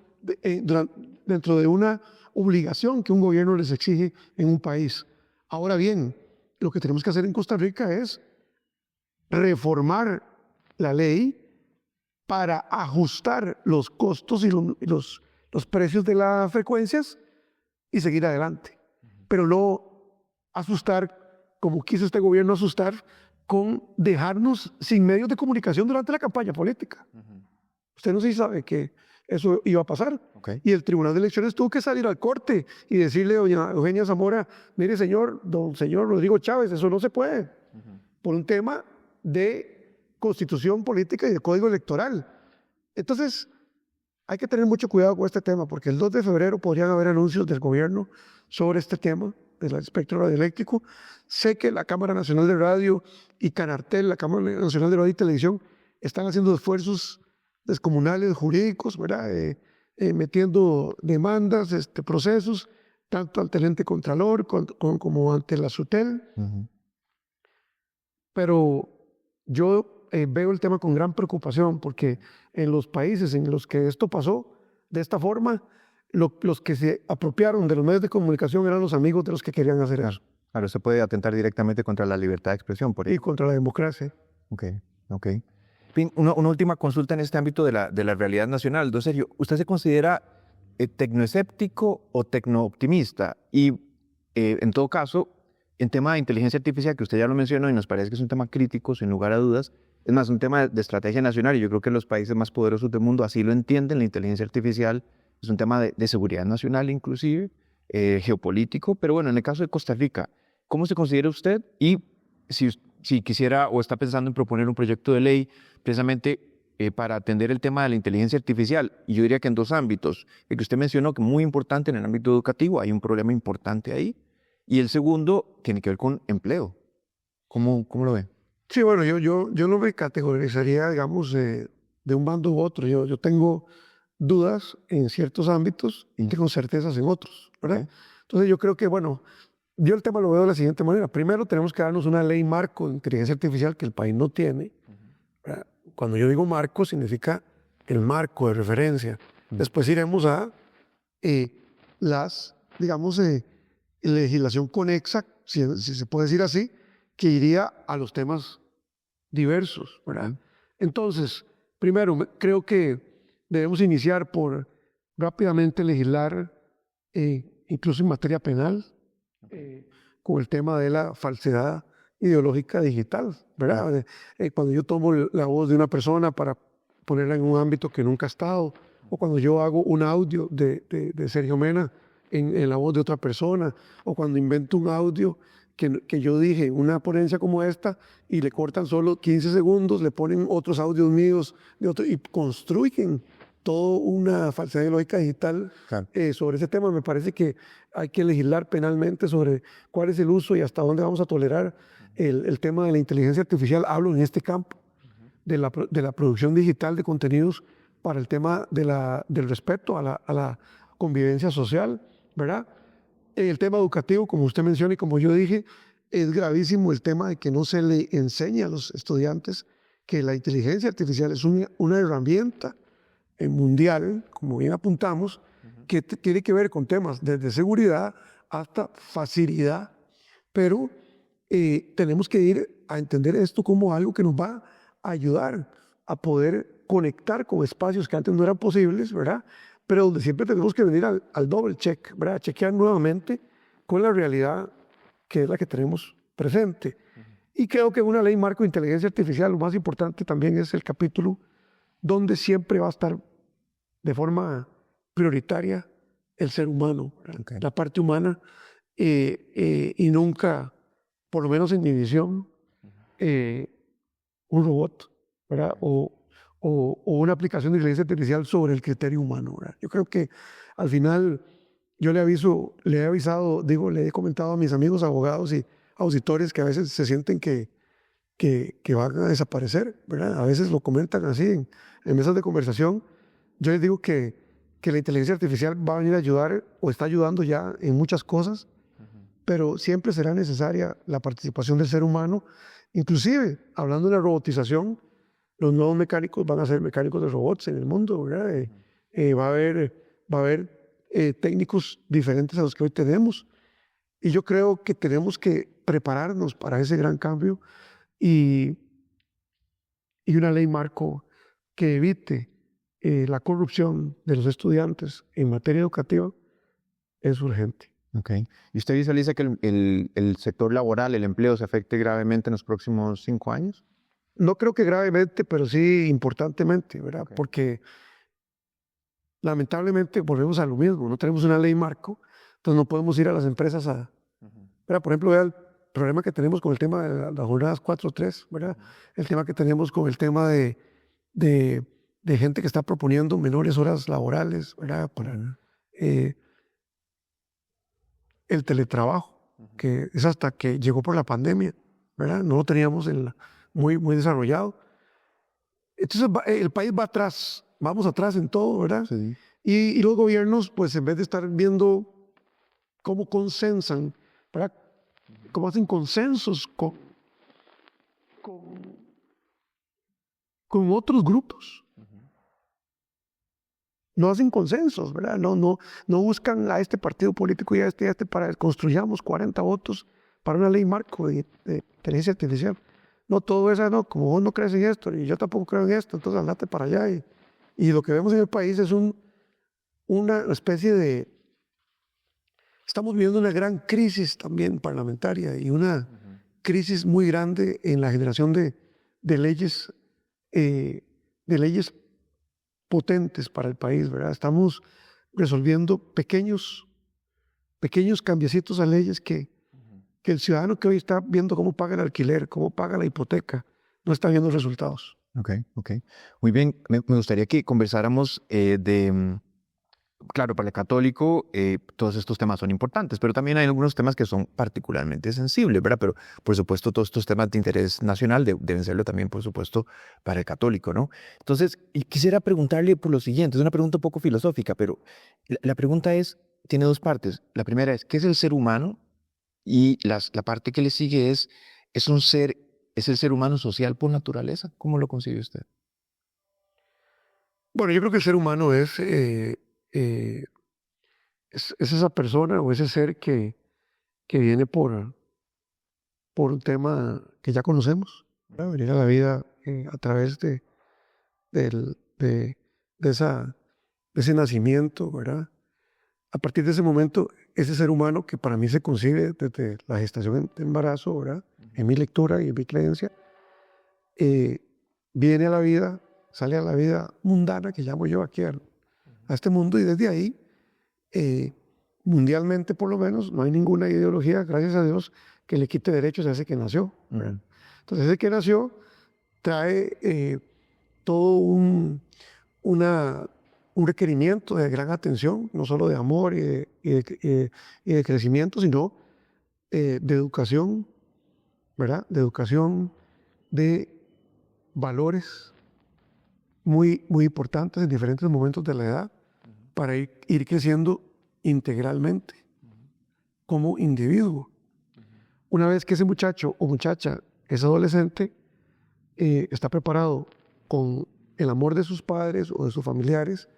Speaker 3: dentro de una obligación que un gobierno les exige en un país. Ahora bien, lo que tenemos que hacer en Costa Rica es reformar la ley para ajustar los costos y los precios de las frecuencias y seguir adelante. Pero no asustar, como quiso este gobierno asustar, con dejarnos sin medios de comunicación durante la campaña política. Usted no sé si sabe que eso iba a pasar. Y el Tribunal de Elecciones tuvo que salir al corte y decirle a doña Eugenia Zamora, mire don señor Rodrigo Chávez, eso no se puede, por un tema de constitución política y de código electoral. Entonces, hay que tener mucho cuidado con este tema, porque el 2 de febrero podrían haber anuncios del gobierno sobre este tema del espectro radioeléctrico. Sé que la Cámara Nacional de Radio y Canartel, la Cámara Nacional de Radio y Televisión, están haciendo esfuerzos descomunales jurídicos, ¿verdad? Metiendo demandas, procesos, tanto ante el ente contralor como ante la SUTEL. Pero yo veo el tema con gran preocupación, porque en los países en los que esto pasó de esta forma, los que se apropiaron de los medios de comunicación eran los amigos de los que querían hacer eso.
Speaker 2: Claro, se puede atentar directamente contra la libertad de expresión, por ahí.
Speaker 3: Y contra la democracia.
Speaker 2: Ok. Una última consulta en este ámbito de la realidad nacional. Don Sergio, ¿usted se considera tecnoescéptico o tecnooptimista? Y en todo caso, en tema de inteligencia artificial, que usted ya lo mencionó y nos parece que es un tema crítico, sin lugar a dudas, es más un tema de estrategia nacional, y yo creo que los países más poderosos del mundo así lo entienden. La inteligencia artificial es un tema de seguridad nacional inclusive, geopolítico, pero bueno, en el caso de Costa Rica, ¿cómo se considera usted? Y si quisiera o está pensando en proponer un proyecto de ley precisamente para atender el tema de la inteligencia artificial, y yo diría que en dos ámbitos, el que usted mencionó, que es muy importante en el ámbito educativo, hay un problema importante ahí, y el segundo tiene que ver con empleo. ¿Cómo lo ve?
Speaker 3: Sí, bueno, yo no me categorizaría, digamos, de un bando u otro. Yo tengo dudas en ciertos ámbitos y tengo certezas en otros, ¿verdad? Entonces yo creo que, bueno, yo el tema lo veo de la siguiente manera. Primero tenemos que darnos una ley marco de inteligencia artificial que el país no tiene. Cuando yo digo marco, significa el marco de referencia. Después iremos a digamos, legislación conexa, si se puede decir así, que iría a los temas diversos, ¿verdad? Entonces, primero, creo que debemos iniciar por rápidamente legislar, incluso en materia penal, con el tema de la falsedad ideológica digital, ¿verdad? Cuando yo tomo la voz de una persona para ponerla en un ámbito que nunca ha estado, o cuando yo hago un audio de Sergio Mena en la voz de otra persona, o cuando invento un audio que yo dije, una ponencia como esta, y le cortan solo 15 segundos, le ponen otros audios míos y construyen toda una falsedad ideológica digital
Speaker 2: Claro.
Speaker 3: sobre ese tema. Me parece que hay que legislar penalmente sobre cuál es el uso y hasta dónde vamos a tolerar el tema de la inteligencia artificial. Hablo en este campo de la producción digital de contenidos para el tema del respeto a la convivencia social, ¿verdad? En el tema educativo, como usted menciona y como yo dije, es gravísimo el tema de que no se le enseña a los estudiantes que la inteligencia artificial es una herramienta mundial, como bien apuntamos, que tiene que ver con temas desde seguridad hasta facilidad, pero tenemos que ir a entender esto como algo que nos va a ayudar a poder conectar con espacios que antes no eran posibles, ¿verdad? Pero donde siempre tenemos que venir al double check, ¿verdad? A chequear nuevamente con la realidad que es la que tenemos presente. Y creo que una ley marco de inteligencia artificial, lo más importante también es el capítulo donde siempre va a estar de forma prioritaria el ser humano,
Speaker 2: Okay.
Speaker 3: la parte humana, y nunca, por lo menos en mi visión, un robot, ¿verdad? O una aplicación de inteligencia artificial sobre el criterio humano, ¿verdad? Yo creo que al final yo le he avisado, digo, le he comentado a mis amigos abogados y auditores que a veces se sienten que van a desaparecer, ¿verdad? A veces lo comentan así en mesas de conversación. Yo les digo que la inteligencia artificial va a venir a ayudar o está ayudando ya en muchas cosas, pero siempre será necesaria la participación del ser humano. Inclusive, hablando de la robotización, los nuevos mecánicos van a ser mecánicos de robots en el mundo, ¿verdad? Va a haber técnicos diferentes a los que hoy tenemos. Y yo creo que tenemos que prepararnos para ese gran cambio y una ley marco que evite la corrupción de los estudiantes en materia educativa es urgente.
Speaker 2: Okay. ¿Y usted visualiza que el sector laboral, el empleo, se afecte gravemente en los próximos 5 años?
Speaker 3: No creo que gravemente, pero sí importantemente, ¿verdad?
Speaker 2: Okay.
Speaker 3: Porque lamentablemente volvemos a lo mismo, no tenemos una ley marco, entonces no podemos ir a las empresas ¿verdad? Por ejemplo, vea el problema que tenemos con el tema de las jornadas 4-3, ¿verdad? El tema que tenemos con el tema de gente que está proponiendo menores horas laborales, ¿verdad? Para el teletrabajo, que es hasta que llegó por la pandemia, ¿verdad? No lo teníamos muy, muy desarrollado. Entonces el país va atrás, vamos atrás en todo, ¿verdad?
Speaker 2: Sí.
Speaker 3: Y los gobiernos, pues en vez de estar viendo cómo consensan, ¿verdad? Cómo hacen consensos con otros grupos. No hacen consensos, ¿verdad? No buscan a este partido político y a este para construyamos 40 votos para una ley marco de inteligencia artificial. No, todo eso, no, como vos no crees en esto y yo tampoco creo en esto, entonces andate para allá. Y lo que vemos en el país es una especie de... Estamos viviendo una gran crisis también parlamentaria y una crisis muy grande en la generación de leyes potentes para el país, ¿verdad? Estamos resolviendo pequeños cambiecitos a leyes que el ciudadano que hoy está viendo cómo paga el alquiler, cómo paga la hipoteca, no está viendo resultados.
Speaker 2: Ok. Muy bien, me gustaría que conversáramos claro, para el católico todos estos temas son importantes, pero también hay algunos temas que son particularmente sensibles, ¿verdad? Pero por supuesto todos estos temas de interés nacional deben serlo también, por supuesto, para el católico, ¿no? Entonces, quisiera preguntarle por lo siguiente, es una pregunta un poco filosófica, pero la pregunta tiene dos partes. La primera es, ¿qué es el ser humano? Y la parte que le sigue es el ser humano social por naturaleza. ¿Cómo lo concibe usted?
Speaker 3: Bueno, yo creo que el ser humano es esa persona o ese ser que viene por un tema que ya conocemos, ¿verdad? Venir a la vida a través de ese nacimiento, ¿verdad? A partir de ese momento, ese ser humano que para mí se concibe desde la gestación de embarazo, ¿verdad? En mi lectura y en mi creencia, viene a la vida, sale a la vida mundana, que llamo yo aquí a este mundo, y desde ahí mundialmente por lo menos, no hay ninguna ideología, gracias a Dios, que le quite derechos a ese que nació. Entonces, ese que nació trae todo un requerimiento de gran atención, no solo de amor y de crecimiento, sino de educación, ¿verdad? De educación, de valores muy, muy importantes en diferentes momentos de la edad para ir creciendo integralmente como individuo. Una vez que ese muchacho o muchacha es adolescente, está preparado con el amor de sus padres o de sus familiares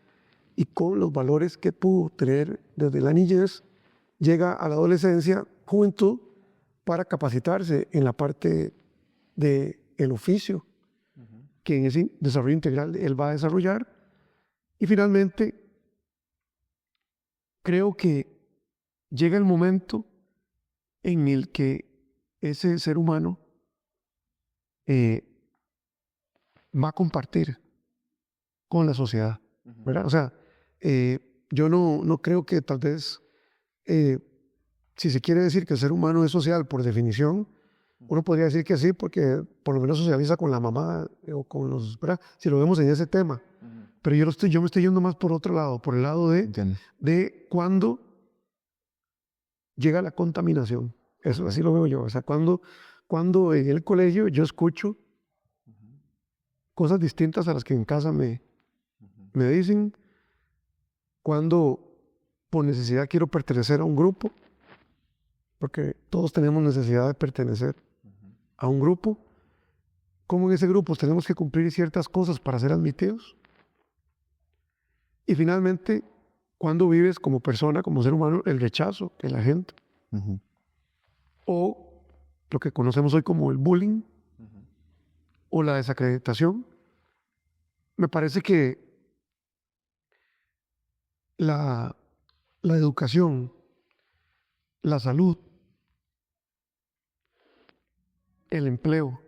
Speaker 3: y con los valores que pudo tener desde la niñez, llega a la adolescencia, juventud, para capacitarse en la parte del oficio que en ese desarrollo integral él va a desarrollar. Y finalmente, creo que llega el momento en el que ese ser humano va a compartir con la sociedad, ¿verdad? O sea, yo no creo que tal vez, si se quiere decir que el ser humano es social por definición, uno podría decir que sí, porque por lo menos socializa con la mamá o con los, ¿verdad? Si lo vemos en ese tema. Pero yo me estoy yendo más por otro lado, por el lado de cuando llega la contaminación. Eso así lo veo yo. O sea, cuando en el colegio yo escucho cosas distintas a las que en casa me dicen, cuando por necesidad quiero pertenecer a un grupo, porque todos tenemos necesidad de pertenecer a un grupo, como en ese grupo tenemos que cumplir ciertas cosas para ser admitidos. Y finalmente, cuando vives como persona, como ser humano, el rechazo de la gente. O lo que conocemos hoy como el bullying o la desacreditación. Me parece que la educación, la salud, el empleo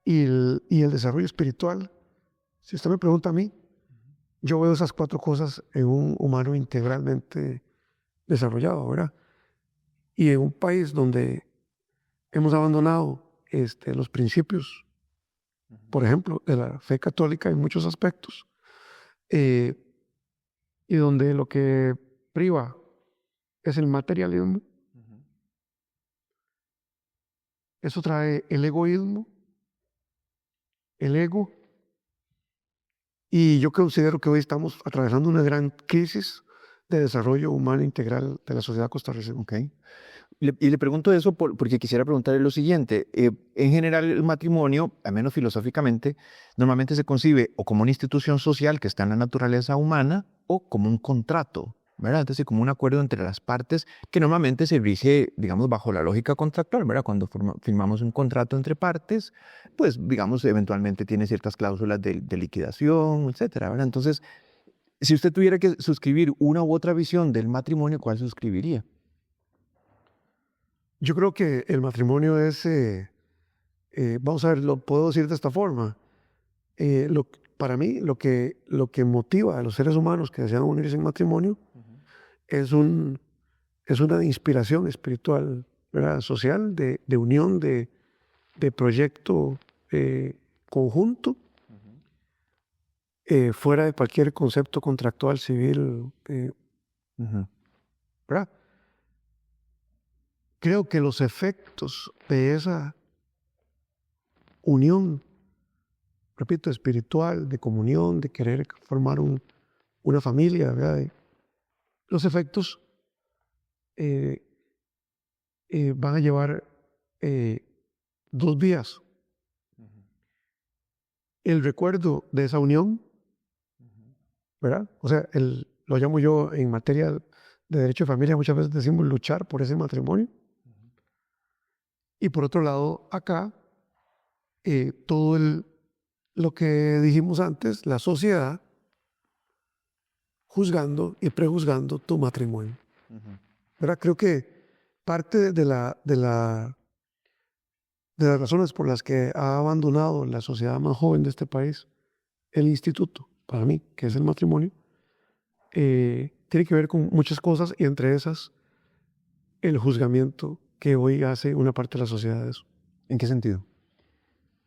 Speaker 3: y el desarrollo espiritual, si usted me pregunta a mí, yo veo esas 4 cosas en un humano integralmente desarrollado, ¿verdad? Y en un país donde hemos abandonado los principios, por ejemplo, de la fe católica en muchos aspectos, y donde lo que priva es el materialismo, eso trae el egoísmo, el ego, y yo considero que hoy estamos atravesando una gran crisis de desarrollo humano integral de la sociedad costarricense.
Speaker 2: Okay. Y le pregunto eso porque quisiera preguntarle lo siguiente. En general, el matrimonio, al menos filosóficamente, normalmente se concibe o como una institución social que está en la naturaleza humana o como un contrato, ¿verdad? Entonces, como un acuerdo entre las partes que normalmente se rige, digamos, bajo la lógica contractual, ¿verdad? Cuando firmamos un contrato entre partes, pues, digamos, eventualmente tiene ciertas cláusulas de liquidación, etcétera, ¿verdad? Entonces, si usted tuviera que suscribir una u otra visión del matrimonio, ¿cuál suscribiría?
Speaker 3: Yo creo que el matrimonio es, vamos a ver, lo puedo decir de esta forma. Para mí, lo que motiva a los seres humanos que desean unirse en matrimonio es una inspiración espiritual, ¿verdad? Social, de unión, de proyecto conjunto, fuera de cualquier concepto contractual civil, ¿verdad? Creo que los efectos de esa unión, repito, espiritual, de comunión, de querer formar una familia, ¿verdad? Los efectos van a llevar 2 vías. El recuerdo de esa unión, ¿verdad? O sea, lo llamo yo en materia de derecho de familia, muchas veces decimos luchar por ese matrimonio. Y por otro lado, acá, todo lo que dijimos antes, la sociedad juzgando y prejuzgando tu matrimonio. ¿Verdad? Creo que parte de las razones por las que ha abandonado la sociedad más joven de este país el instituto, para mí, que es el matrimonio, tiene que ver con muchas cosas y entre esas el juzgamiento que hoy hace una parte de la sociedad de eso.
Speaker 2: ¿En qué sentido?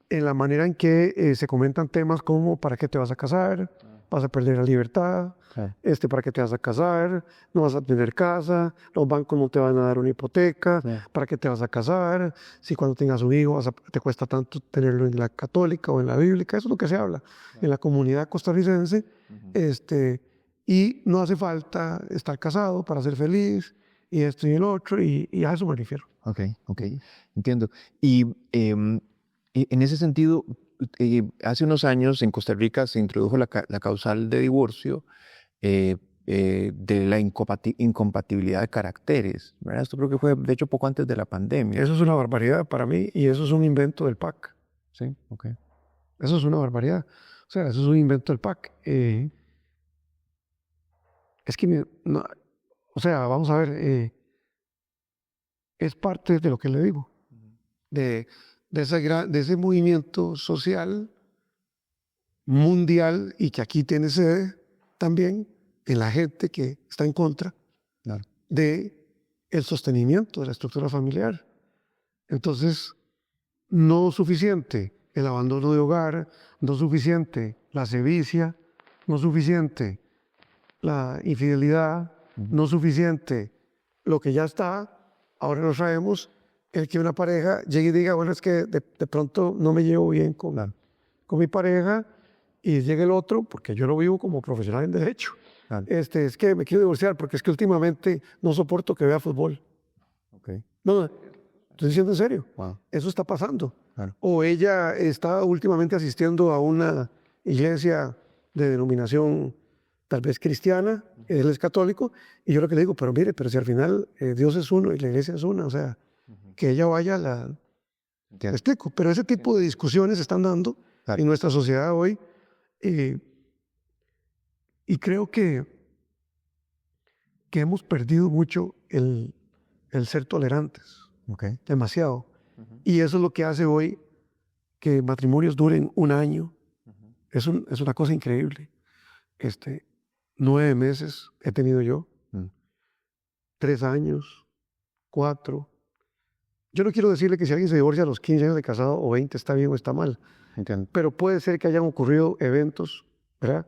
Speaker 3: En la manera en que se comentan temas como ¿para qué te vas a casar? ¿Vas a perder la libertad? ¿Para qué te vas a casar? ¿No vas a tener casa? ¿Los bancos no te van a dar una hipoteca? ¿Para qué te vas a casar? Si cuando tengas un hijo te cuesta tanto tenerlo en la católica o en la bíblica. Eso es lo que se habla en la comunidad costarricense. Y no hace falta estar casado para ser feliz y esto y el otro, y a eso me refiero.
Speaker 2: Ok, entiendo. Y en ese sentido, hace unos años en Costa Rica se introdujo la causal de divorcio de la incompatibilidad de caracteres, ¿verdad? Esto creo que fue, de hecho, poco antes de la pandemia.
Speaker 3: Eso es una barbaridad para mí y eso es un invento del PAC.
Speaker 2: Sí, ok.
Speaker 3: Eso es una barbaridad. O sea, eso es un invento del PAC. Es que, o sea, vamos a ver, es parte de lo que le digo, de ese movimiento social mundial y que aquí tiene sede también en la gente que está en contra de el sostenimiento de la estructura familiar. Entonces, no suficiente el abandono de hogar, no suficiente la sevicia, no suficiente la infidelidad, no suficiente lo que ya está, ahora nos traemos el que una pareja llegue y diga, bueno, es que de pronto no me llevo bien con mi pareja y llegue el otro, porque yo lo vivo como profesional en derecho. Es que me quiero divorciar porque es que últimamente no soporto que vea fútbol. No, estoy diciendo en serio. Eso está pasando. O ella está últimamente asistiendo a una iglesia de denominación tal vez cristiana, él es católico, y yo lo que le digo, pero mire, pero si al final Dios es uno y la iglesia es una, o sea, que ella vaya a la... ¿Me explico? Pero ese tipo de discusiones se están dando en nuestra sociedad hoy, y creo que hemos perdido mucho el ser tolerantes, demasiado. Y eso es lo que hace hoy que matrimonios duren un año. Es una cosa increíble. 9 meses he tenido yo, 3 años, 4. Yo no quiero decirle que si alguien se divorcia a los 15 años de casado o 20 está bien o está mal.
Speaker 2: Entiendo.
Speaker 3: Pero puede ser que hayan ocurrido eventos, ¿verdad?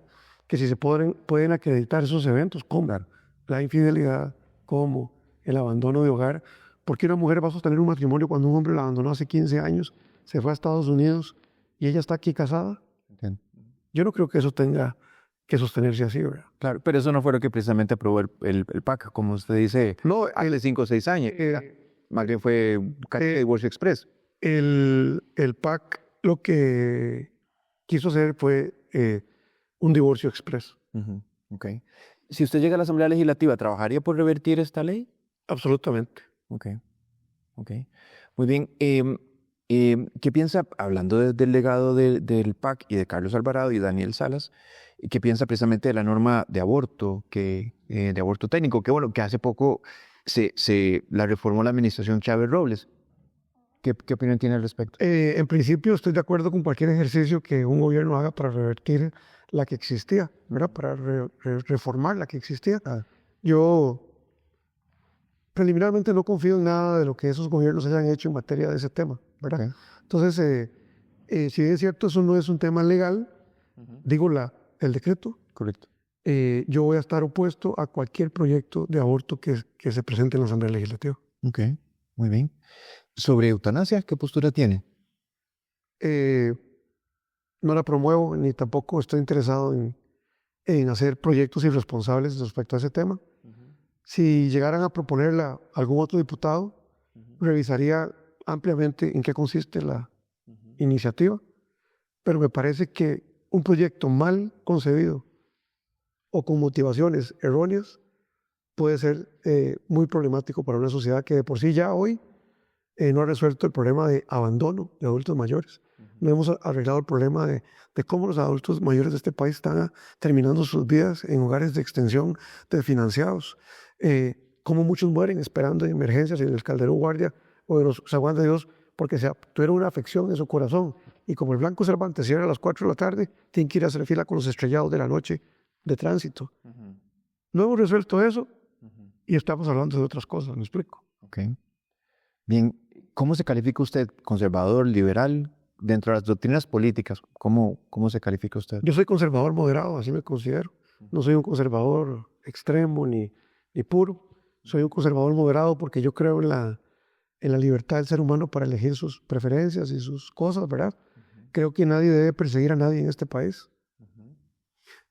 Speaker 3: Que si se pueden acreditar esos eventos, como la infidelidad, como el abandono de hogar. ¿Por qué una mujer va a sostener un matrimonio cuando un hombre la abandonó hace 15 años, se fue a Estados Unidos y ella está aquí casada?
Speaker 2: Entiendo.
Speaker 3: Yo no creo que eso tenga que sostenerse así, ¿verdad?
Speaker 2: Claro, pero eso no fue lo que precisamente aprobó el PAC, como usted dice,
Speaker 3: no,
Speaker 2: hace 5 o 6 años. Más bien fue divorcio express.
Speaker 3: El PAC lo que quiso hacer fue un divorcio express.
Speaker 2: Okay. Si usted llega a la Asamblea Legislativa, ¿trabajaría por revertir esta ley?
Speaker 3: Absolutamente.
Speaker 2: Ok. Muy bien. ¿Qué piensa, hablando del legado del PAC y de Carlos Alvarado y Daniel Salas, qué piensa precisamente de la norma de aborto, de aborto técnico, que hace poco la reformó la administración Chávez Robles? ¿Qué opinión tiene al respecto?
Speaker 3: En principio estoy de acuerdo con cualquier ejercicio que un gobierno haga para revertir la que existía, ¿verdad? Para reformar la que existía. Yo preliminarmente no confío en nada de lo que esos gobiernos hayan hecho en materia de ese tema, ¿verdad? Entonces, si bien es cierto, eso no es un tema legal, digo el decreto.
Speaker 2: Correcto.
Speaker 3: Yo voy a estar opuesto a cualquier proyecto de aborto que se presente en la Asamblea Legislativa.
Speaker 2: Ok, muy bien. ¿Sobre eutanasia, qué postura tiene?
Speaker 3: No la promuevo ni tampoco estoy interesado en hacer proyectos irresponsables respecto a ese tema. Si llegaran a proponerla a algún otro diputado, revisaría ampliamente en qué consiste la iniciativa, pero me parece que un proyecto mal concebido o con motivaciones erróneas puede ser muy problemático para una sociedad que de por sí ya hoy no ha resuelto el problema de abandono de adultos mayores. No hemos arreglado el problema de cómo los adultos mayores de este país están terminando sus vidas en hogares de extensión desfinanciados. Cómo muchos mueren esperando en emergencias en el Calderón Guardia o en los San Juan de Dios porque tuvieron una afección en su corazón. Y como el Blanco Cervantes cierra a las 4 de la tarde, tienen que ir a hacer fila con los estrellados de la noche de tránsito. No hemos resuelto eso y estamos hablando de otras cosas, ¿me explico?
Speaker 2: Ok. Bien, ¿cómo se califica usted? ¿Conservador, liberal? Dentro de las doctrinas políticas, ¿cómo se califica usted?
Speaker 3: Yo soy conservador moderado, así me considero. No soy un conservador extremo ni puro. Soy un conservador moderado porque yo creo en la libertad del ser humano para elegir sus preferencias y sus cosas, ¿verdad? Creo que nadie debe perseguir a nadie en este país.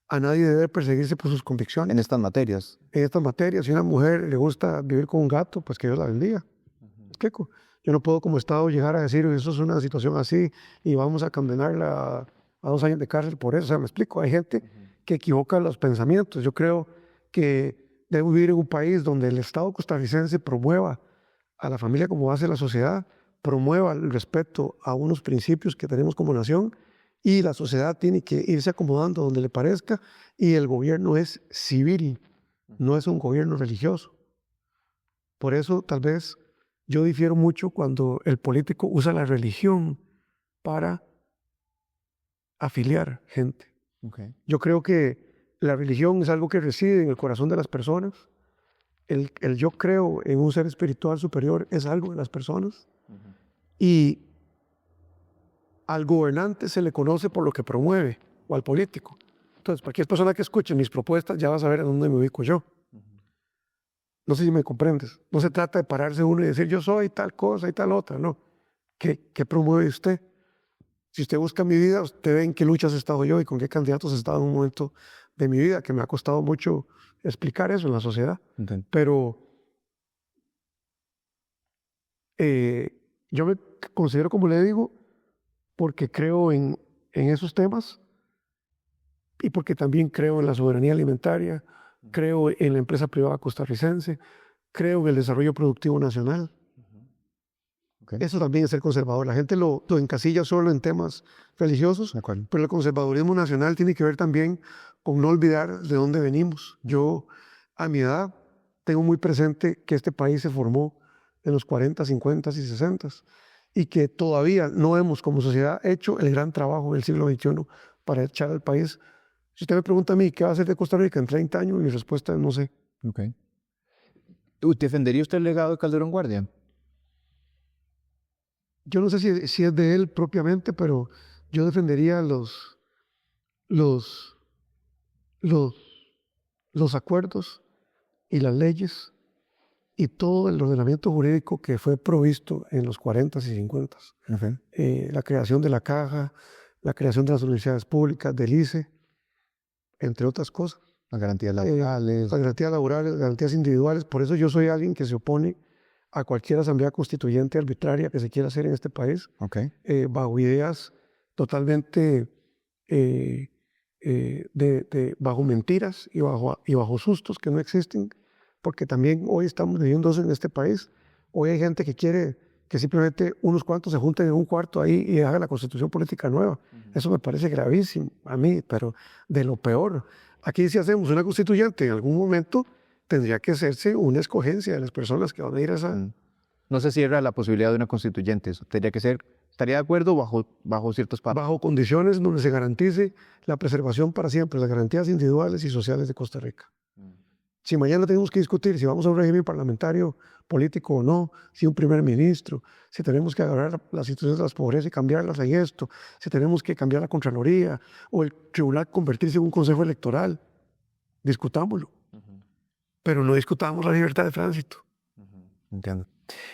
Speaker 3: A nadie debe perseguirse por sus convicciones.
Speaker 2: En estas materias.
Speaker 3: En estas materias, si a una mujer le gusta vivir con un gato, pues que Dios la bendiga. ¿Me explico? Yo no puedo como Estado llegar a decir, eso es una situación así y vamos a condenarla a 2 años de cárcel por eso. O sea, me explico, hay gente que equivoca los pensamientos. Yo creo que debo vivir en un país donde el Estado costarricense promueva a la familia como base de la sociedad, promueva el respeto a unos principios que tenemos como nación y la sociedad tiene que irse acomodando donde le parezca y el gobierno es civil, no es un gobierno religioso. Por eso tal vez yo difiero mucho cuando el político usa la religión para afiliar gente.
Speaker 2: Okay.
Speaker 3: Yo creo que la religión es algo que reside en el corazón de las personas. El yo creo en un ser espiritual superior es algo de las personas. Y al gobernante se le conoce por lo que promueve, o al político. Entonces, cualquier persona que escuche mis propuestas ya va a saber a dónde me ubico yo. No sé si me comprendes. No se trata de pararse uno y decir yo soy tal cosa y tal otra, no. ¿Qué promueve usted? Si usted busca mi vida, usted ve en qué luchas he estado yo y con qué candidatos he estado en un momento de mi vida, que me ha costado mucho explicar eso en la sociedad.
Speaker 2: Entiendo.
Speaker 3: Pero yo me considero, como le digo, porque creo en esos temas y porque también creo en la soberanía alimentaria, creo en la empresa privada costarricense, creo en el desarrollo productivo nacional.
Speaker 2: Okay.
Speaker 3: Eso también es ser conservador. La gente lo encasilla solo en temas religiosos, pero el conservadurismo nacional tiene que ver también con no olvidar de dónde venimos. Yo, a mi edad, tengo muy presente que este país se formó en los 40, 50 y 60 y que todavía no hemos como sociedad hecho el gran trabajo del siglo XXI para echar al país. Si usted me pregunta a mí, ¿qué va a hacer de Costa Rica en 30 años? Mi respuesta es no sé.
Speaker 2: Okay. ¿Defendería usted el legado de Calderón Guardia?
Speaker 3: Yo no sé si es de él propiamente, pero yo defendería los acuerdos y las leyes y todo el ordenamiento jurídico que fue provisto en los 40 y 50.
Speaker 2: Okay.
Speaker 3: La creación de la Caja, la creación de las universidades públicas, del ICE, entre otras cosas.
Speaker 2: Las garantías laborales.
Speaker 3: Las garantías laborales, garantías individuales. Por eso yo soy alguien que se opone a cualquier asamblea constituyente arbitraria que se quiera hacer en este país,
Speaker 2: Okay.
Speaker 3: Bajo ideas totalmente bajo mentiras y bajo sustos que no existen, porque también hoy estamos viviendo eso en este país. Hoy hay gente que quiere que simplemente unos cuantos se junten en un cuarto ahí y hagan la constitución política nueva. Eso me parece gravísimo a mí, pero de lo peor. Aquí si hacemos una constituyente, en algún momento tendría que hacerse una escogencia de las personas que van a ir a esa...
Speaker 2: No se cierra la posibilidad de una constituyente. Eso tendría que ser, estaría de acuerdo bajo ciertos parámetros.
Speaker 3: Bajo condiciones donde se garantice la preservación para siempre, las garantías individuales y sociales de Costa Rica. Si mañana tenemos que discutir si vamos a un régimen parlamentario político o no, si un primer ministro, si tenemos que agarrar las instituciones de las pobrezas y cambiarlas en esto, si tenemos que cambiar la Contraloría o el tribunal convertirse en un consejo electoral, discutámoslo. Pero no discutamos la libertad de tránsito.
Speaker 2: Entiendo.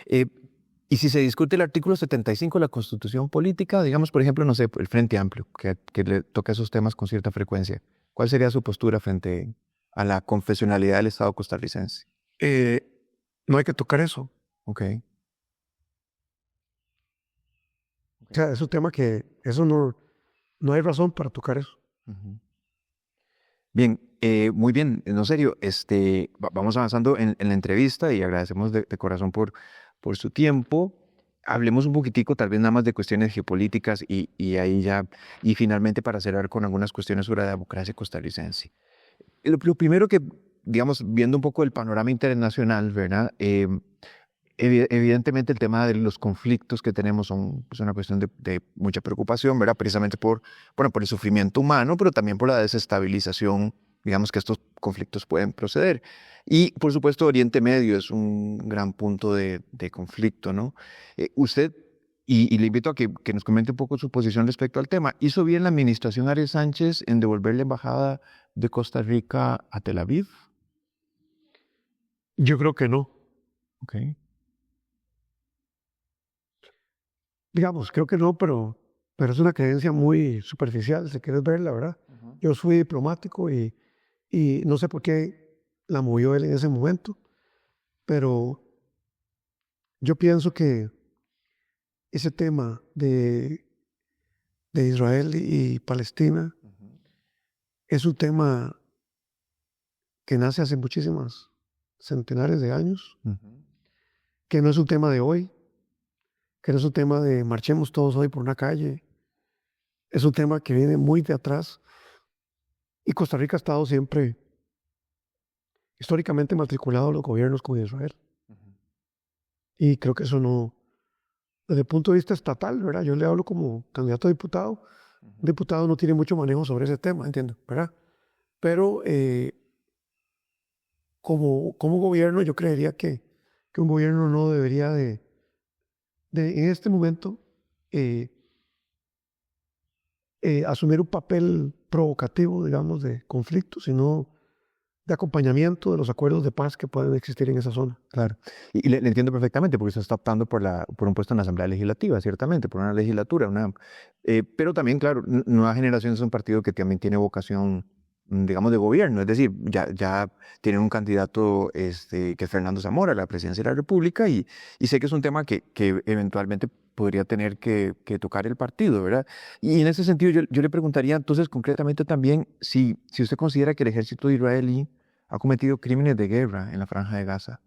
Speaker 2: Y si se discute el artículo 75 de la Constitución Política, digamos, por ejemplo, no sé, el Frente Amplio, que le toca esos temas con cierta frecuencia, ¿cuál sería su postura frente a la confesionalidad del Estado costarricense?
Speaker 3: No hay que tocar eso.
Speaker 2: Okay.
Speaker 3: O sea, es un tema que eso no hay razón para tocar eso.
Speaker 2: Bien, muy bien, no serio, vamos avanzando en la entrevista y agradecemos de corazón por su tiempo. Hablemos un poquitico, tal vez nada más de cuestiones geopolíticas y ahí ya, y finalmente para cerrar con algunas cuestiones sobre la democracia costarricense. Lo primero que, digamos, viendo un poco el panorama internacional, ¿verdad? Evidentemente el tema de los conflictos que tenemos son una cuestión de mucha preocupación, ¿verdad? Precisamente por el sufrimiento humano, pero también por la desestabilización digamos que estos conflictos pueden proceder. Y, por supuesto, Oriente Medio es un gran punto de conflicto, ¿no? Usted, y le invito a que nos comente un poco su posición respecto al tema, ¿hizo bien la administración Ariel Sánchez en devolver la embajada de Costa Rica a Tel Aviv?
Speaker 3: Yo creo que no.
Speaker 2: Ok.
Speaker 3: Digamos, creo que no, pero es una creencia muy superficial, si quieres verla, ¿verdad? Yo fui diplomático y no sé por qué la movió él en ese momento, pero yo pienso que ese tema de Israel y Palestina es un tema que nace hace muchísimas centenares de años, que no es un tema de hoy, que no es un tema de marchemos todos hoy por una calle, es un tema que viene muy de atrás y Costa Rica ha estado siempre históricamente matriculado a los gobiernos con Israel. Y creo que eso no, desde el punto de vista estatal, ¿verdad? Yo le hablo como candidato a diputado. Un diputado no tiene mucho manejo sobre ese tema, entiendo, ¿verdad? Pero como gobierno, yo creería que un gobierno no debería en este momento asumir un papel provocativo, digamos, de conflicto, sino de acompañamiento de los acuerdos de paz que pueden existir en esa zona.
Speaker 2: Claro. Y le entiendo perfectamente porque usted está optando por un puesto en la Asamblea Legislativa, ciertamente, por una legislatura. Pero también, claro, Nueva Generación es un partido que también tiene vocación, digamos, de gobierno. Es decir, ya tienen un candidato que es Fernando Zamora a la presidencia de la República y sé que es un tema que eventualmente podría tener que tocar el partido, ¿verdad? Y en ese sentido yo le preguntaría entonces concretamente también si usted considera que el ejército israelí ha cometido crímenes de guerra en la Franja de Gaza.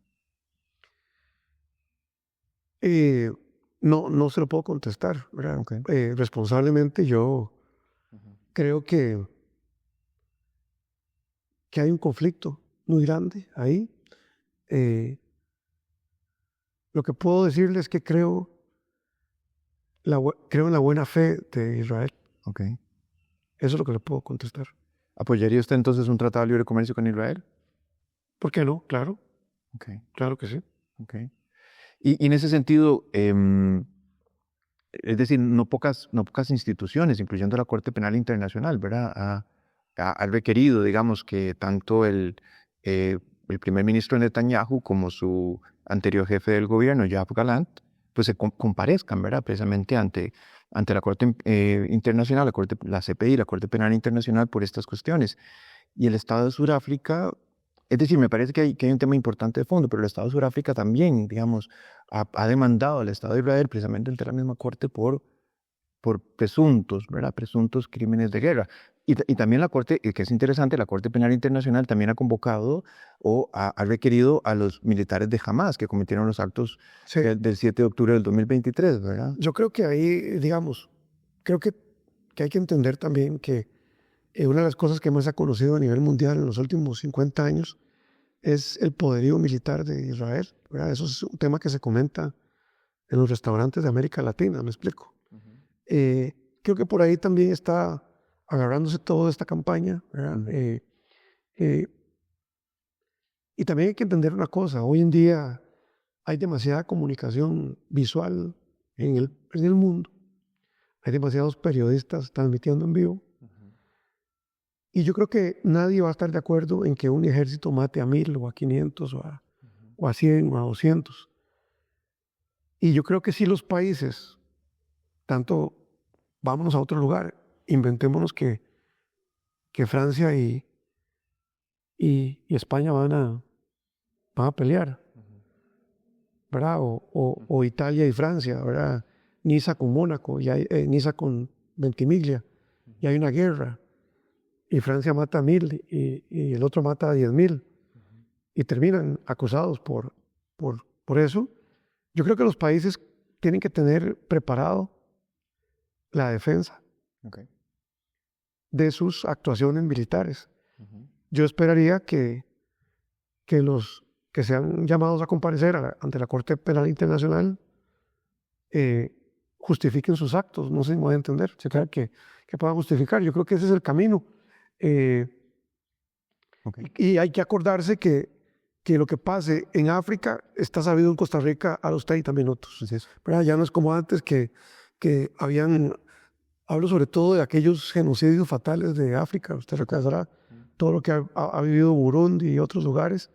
Speaker 3: No se lo puedo contestar, ¿verdad?
Speaker 2: Okay.
Speaker 3: Responsablemente yo creo que hay un conflicto muy grande ahí. Lo que puedo decirles es que creo en la buena fe de Israel.
Speaker 2: Okay.
Speaker 3: Eso es lo que le puedo contestar.
Speaker 2: ¿Apoyaría usted entonces un tratado de libre comercio con Israel?
Speaker 3: ¿Por qué no? Claro.
Speaker 2: Okay.
Speaker 3: Claro que sí.
Speaker 2: Okay. Y en ese sentido, es decir, no pocas instituciones, incluyendo la Corte Penal Internacional, ¿verdad? Ha requerido, digamos, que tanto el primer ministro Netanyahu como su anterior jefe del gobierno, Yoav Gallant, pues se comparezcan, ¿verdad? Precisamente ante la Corte Internacional, la CPI, la Corte Penal Internacional, por estas cuestiones. Y el Estado de Sudáfrica, es decir, me parece que hay un tema importante de fondo, pero el Estado de Sudáfrica también, digamos, ha demandado al Estado de Israel precisamente ante la misma Corte por presuntos, ¿verdad? Presuntos crímenes de guerra. Y también la Corte, que es interesante, la Corte Penal Internacional también ha convocado o ha requerido a los militares de Hamas que cometieron los actos
Speaker 3: Sí.
Speaker 2: del 7 de octubre del 2023, ¿verdad?
Speaker 3: Yo creo que ahí, digamos, creo que hay que entender también que una de las cosas que más se ha conocido a nivel mundial en los últimos 50 años es el poderío militar de Israel, ¿verdad? Eso es un tema que se comenta en los restaurantes de América Latina, me explico. Creo que por ahí también está agarrándose toda esta campaña, ¿verdad? Y también hay que entender una cosa, hoy en día hay demasiada comunicación visual en el mundo, hay demasiados periodistas transmitiendo en vivo, y yo creo que nadie va a estar de acuerdo en que un ejército mate a 1000 o a 500 o a 100 o a 200. Y yo creo que si los países, tanto vámonos a otro lugar, inventémonos que Francia y España van a pelear, ¿verdad? O Italia y Francia, ¿verdad? Niza con Mónaco, Niza con Ventimiglia, y hay una guerra, y Francia mata a 1000 y el otro mata a 10,000, y terminan acusados por eso. Yo creo que los países tienen que tener preparado la defensa de sus actuaciones militares. Yo esperaría que los que sean llamados a comparecer ante la Corte Penal Internacional justifiquen sus actos. No sé si me voy a entender, que puedan justificar. Yo creo que ese es el camino.
Speaker 2: Okay.
Speaker 3: Y hay que acordarse que lo que pase en África está sabido en Costa Rica a los 30 minutos.
Speaker 2: Así es.
Speaker 3: ¿Verdad? Ya no es como antes que habían, hablo sobre todo de aquellos genocidios fatales de África, usted recordará todo lo que ha vivido Burundi y otros lugares.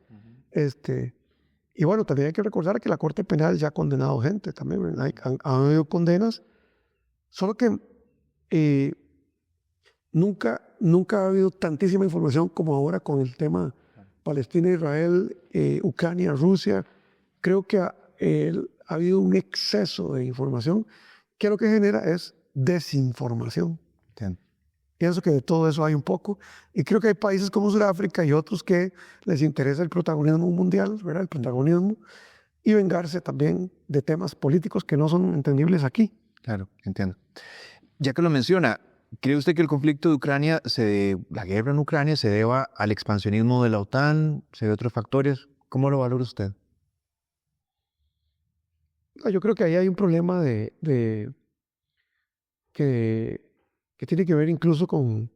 Speaker 3: Y bueno, también hay que recordar que la Corte Penal ya ha condenado gente también, han habido condenas, solo que nunca ha habido tantísima información como ahora con el tema Palestina, Israel, Ucrania, Rusia. Creo que ha habido un exceso de información que lo que genera es desinformación.
Speaker 2: Entiendo.
Speaker 3: Pienso que de todo eso hay un poco, y creo que hay países como Sudáfrica y otros que les interesa el protagonismo mundial, ¿verdad? El protagonismo, y vengarse también de temas políticos que no son entendibles aquí.
Speaker 2: Claro, entiendo. Ya que lo menciona, ¿cree usted que el conflicto de Ucrania, la guerra en Ucrania, se deba al expansionismo de la OTAN? ¿Se debe a otros factores? ¿Cómo lo valora usted?
Speaker 3: Yo creo que ahí hay un problema que tiene que ver incluso con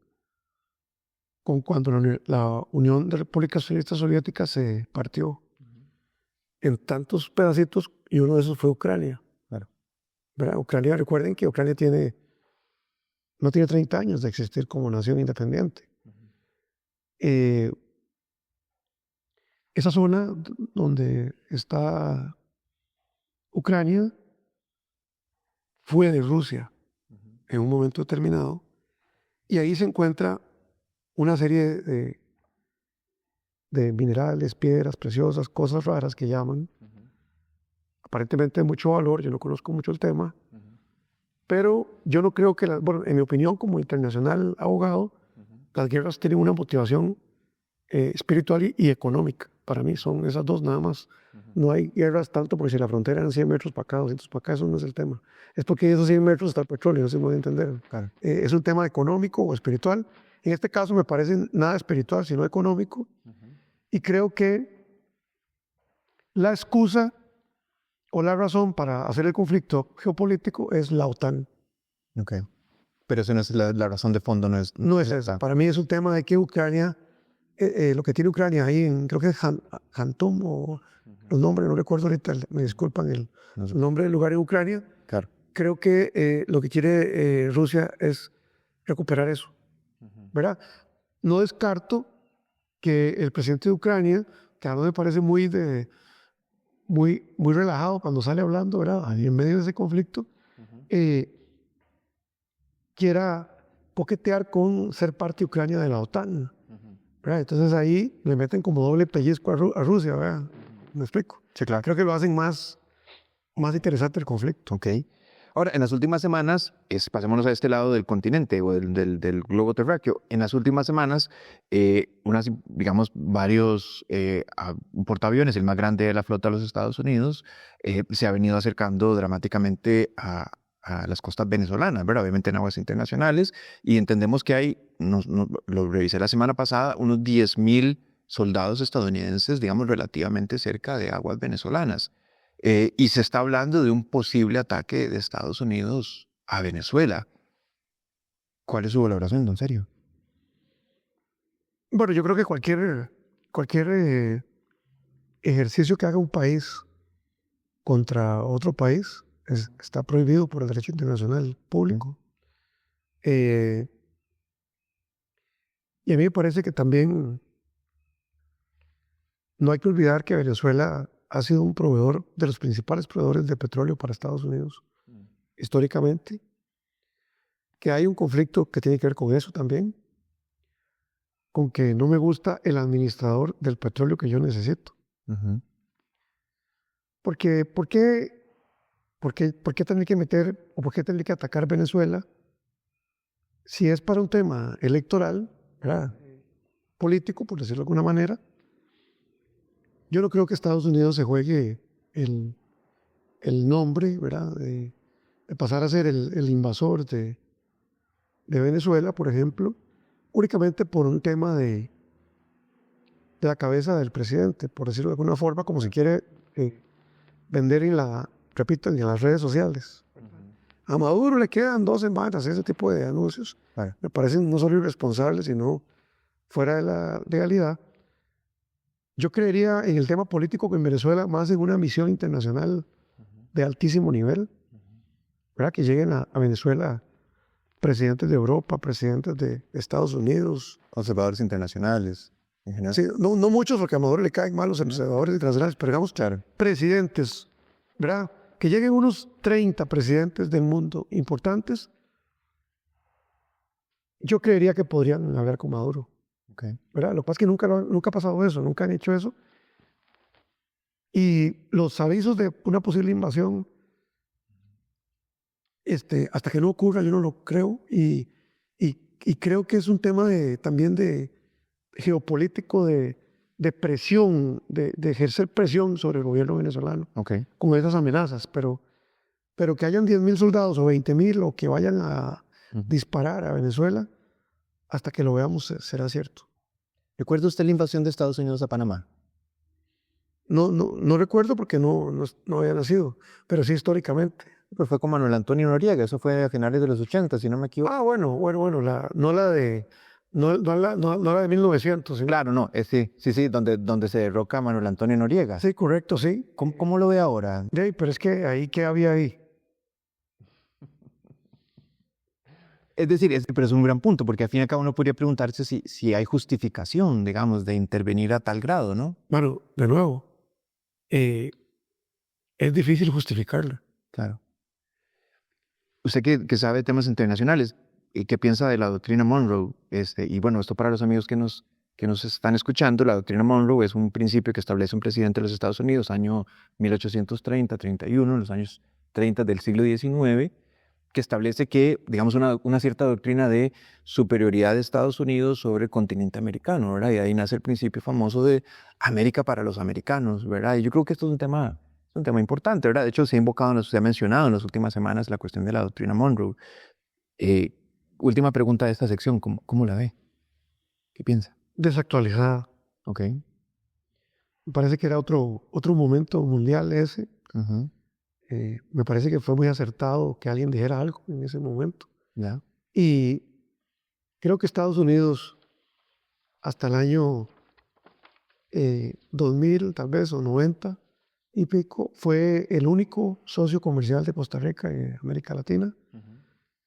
Speaker 3: cuando la Unión de Repúblicas Socialistas Soviéticas se partió en tantos pedacitos, y uno de esos fue Ucrania.
Speaker 2: Claro.
Speaker 3: ¿Verdad? Ucrania, recuerden que Ucrania no tiene 30 años de existir como nación independiente. Esa zona donde está Ucrania fue de Rusia en un momento determinado, y ahí se encuentra una serie de minerales, piedras preciosas, cosas raras que llaman, aparentemente de mucho valor. Yo no conozco mucho el tema, pero yo no creo que, bueno, en mi opinión como internacional abogado, las guerras tienen una motivación espiritual y económica. Para mí son esas dos nada más. No hay guerras tanto porque si la frontera eran 100 metros para acá, 200 para acá, eso no es el tema. Es porque en esos 100 metros está el petróleo, no se puede entender.
Speaker 2: Claro.
Speaker 3: Es un tema económico o espiritual. En este caso me parece nada espiritual, sino económico. Y creo que la excusa o la razón para hacer el conflicto geopolítico es la OTAN.
Speaker 2: Ok. Pero esa no es la razón de fondo, no es...
Speaker 3: No es esa. Para mí es un tema de que Ucrania, lo que tiene Ucrania ahí, creo que es Hantum, o los nombres, no recuerdo ahorita, me disculpan el nombre del lugar en Ucrania.
Speaker 2: Claro.
Speaker 3: Creo que lo que quiere Rusia es recuperar eso, ¿verdad? No descarto que el presidente de Ucrania, que a mí me parece muy relajado cuando sale hablando, ¿verdad? Ahí en medio de ese conflicto, quiera coquetear con ser parte de Ucrania de la OTAN. ¿Verdad? Entonces ahí le meten como doble pellizco a Rusia, ¿verdad? ¿Me explico?
Speaker 2: Sí, claro.
Speaker 3: Creo que lo hacen más interesante el conflicto.
Speaker 2: Ok. Ahora, en las últimas semanas, pasémonos a este lado del continente o del globo terráqueo. En las últimas semanas, varios portaaviones, el más grande de la flota de los Estados Unidos, se ha venido acercando dramáticamente a las costas venezolanas, ¿verdad? Obviamente en aguas internacionales, y entendemos que hay, lo revisé la semana pasada, unos 10,000 soldados estadounidenses, digamos, relativamente cerca de aguas venezolanas. Y se está hablando de un posible ataque de Estados Unidos a Venezuela. ¿Cuál es su valoración, en serio?
Speaker 3: Bueno, yo creo que cualquier ejercicio que haga un país contra otro país está prohibido por el derecho internacional público. Y a mí me parece que también no hay que olvidar que Venezuela ha sido un proveedor de los principales proveedores de petróleo para Estados Unidos, históricamente, que hay un conflicto que tiene que ver con eso también, con que no me gusta el administrador del petróleo que yo necesito. Porque, ¿por qué tener que meter o por qué tener que atacar Venezuela si es para un tema electoral, ¿verdad? Político, por decirlo de alguna manera? Yo no creo que Estados Unidos se juegue el nombre, ¿verdad? De pasar a ser el invasor de Venezuela, por ejemplo, únicamente por un tema de la cabeza del presidente, por decirlo de alguna forma, como si quiere vender en las redes sociales. A Maduro le quedan 2 semanas, ese tipo de anuncios. Me parecen no solo irresponsables, sino fuera de la legalidad. Yo creería en el tema político que en Venezuela, más en una misión internacional de altísimo nivel, ¿verdad? Que lleguen a Venezuela presidentes de Europa, presidentes de Estados Unidos.
Speaker 2: Observadores internacionales, en general.
Speaker 3: Sí, no muchos, porque a Maduro le caen mal los observadores internacionales, pero digamos,
Speaker 2: Claro.
Speaker 3: presidentes, ¿verdad? Que lleguen unos 30 presidentes del mundo importantes, yo creería que podrían hablar con Maduro,
Speaker 2: Okay.
Speaker 3: ¿verdad? Lo que pasa es que nunca ha pasado eso, nunca han hecho eso. Y los avisos de una posible invasión, hasta que no ocurra, yo no lo creo. Y creo que es un tema también de geopolítico, de presión, de ejercer presión sobre el gobierno venezolano
Speaker 2: Okay.
Speaker 3: con esas amenazas. Pero que hayan 10.000 soldados o 20.000 o que vayan a disparar a Venezuela, hasta que lo veamos será cierto.
Speaker 2: ¿Recuerda usted la invasión de Estados Unidos a Panamá?
Speaker 3: No recuerdo porque no había nacido, pero sí históricamente.
Speaker 2: Pues fue con Manuel Antonio Noriega, eso fue a finales de los 80, si no me equivoco.
Speaker 3: Ah, bueno, no la de 1900. ¿Sí?
Speaker 2: Claro, no, sí, donde se derroca a Manuel Antonio Noriega.
Speaker 3: Sí, correcto, sí.
Speaker 2: ¿Cómo lo ve ahora?
Speaker 3: Sí, pero es que ahí, ¿qué había ahí?
Speaker 2: Es decir, pero es un gran punto, porque al fin y al cabo uno podría preguntarse si hay justificación, digamos, de intervenir a tal grado, ¿no?
Speaker 3: Bueno, de nuevo, es difícil justificarla.
Speaker 2: Claro. Usted que sabe temas internacionales, ¿y qué piensa de la doctrina Monroe? Y bueno, esto para los amigos que nos están escuchando, la doctrina Monroe es un principio que establece un presidente de los Estados Unidos, año 1830, 31, en los años 30 del siglo XIX, que establece que, digamos, una cierta doctrina de superioridad de Estados Unidos sobre el continente americano, ¿verdad? Y ahí nace el principio famoso de América para los americanos, ¿verdad? Y yo creo que esto es un tema importante, ¿verdad? De hecho, se ha mencionado en las últimas semanas la cuestión de la doctrina Monroe. Última pregunta de esta sección, ¿cómo la ve? ¿Qué piensa?
Speaker 3: Desactualizada.
Speaker 2: Ok.
Speaker 3: Me parece que era otro momento mundial ese.
Speaker 2: Ujú.
Speaker 3: Me parece que fue muy acertado que alguien dijera algo en ese momento.
Speaker 2: Ya.
Speaker 3: Y creo que Estados Unidos, hasta el año 2000, tal vez, o 90 y pico, fue el único socio comercial de Costa Rica y América Latina.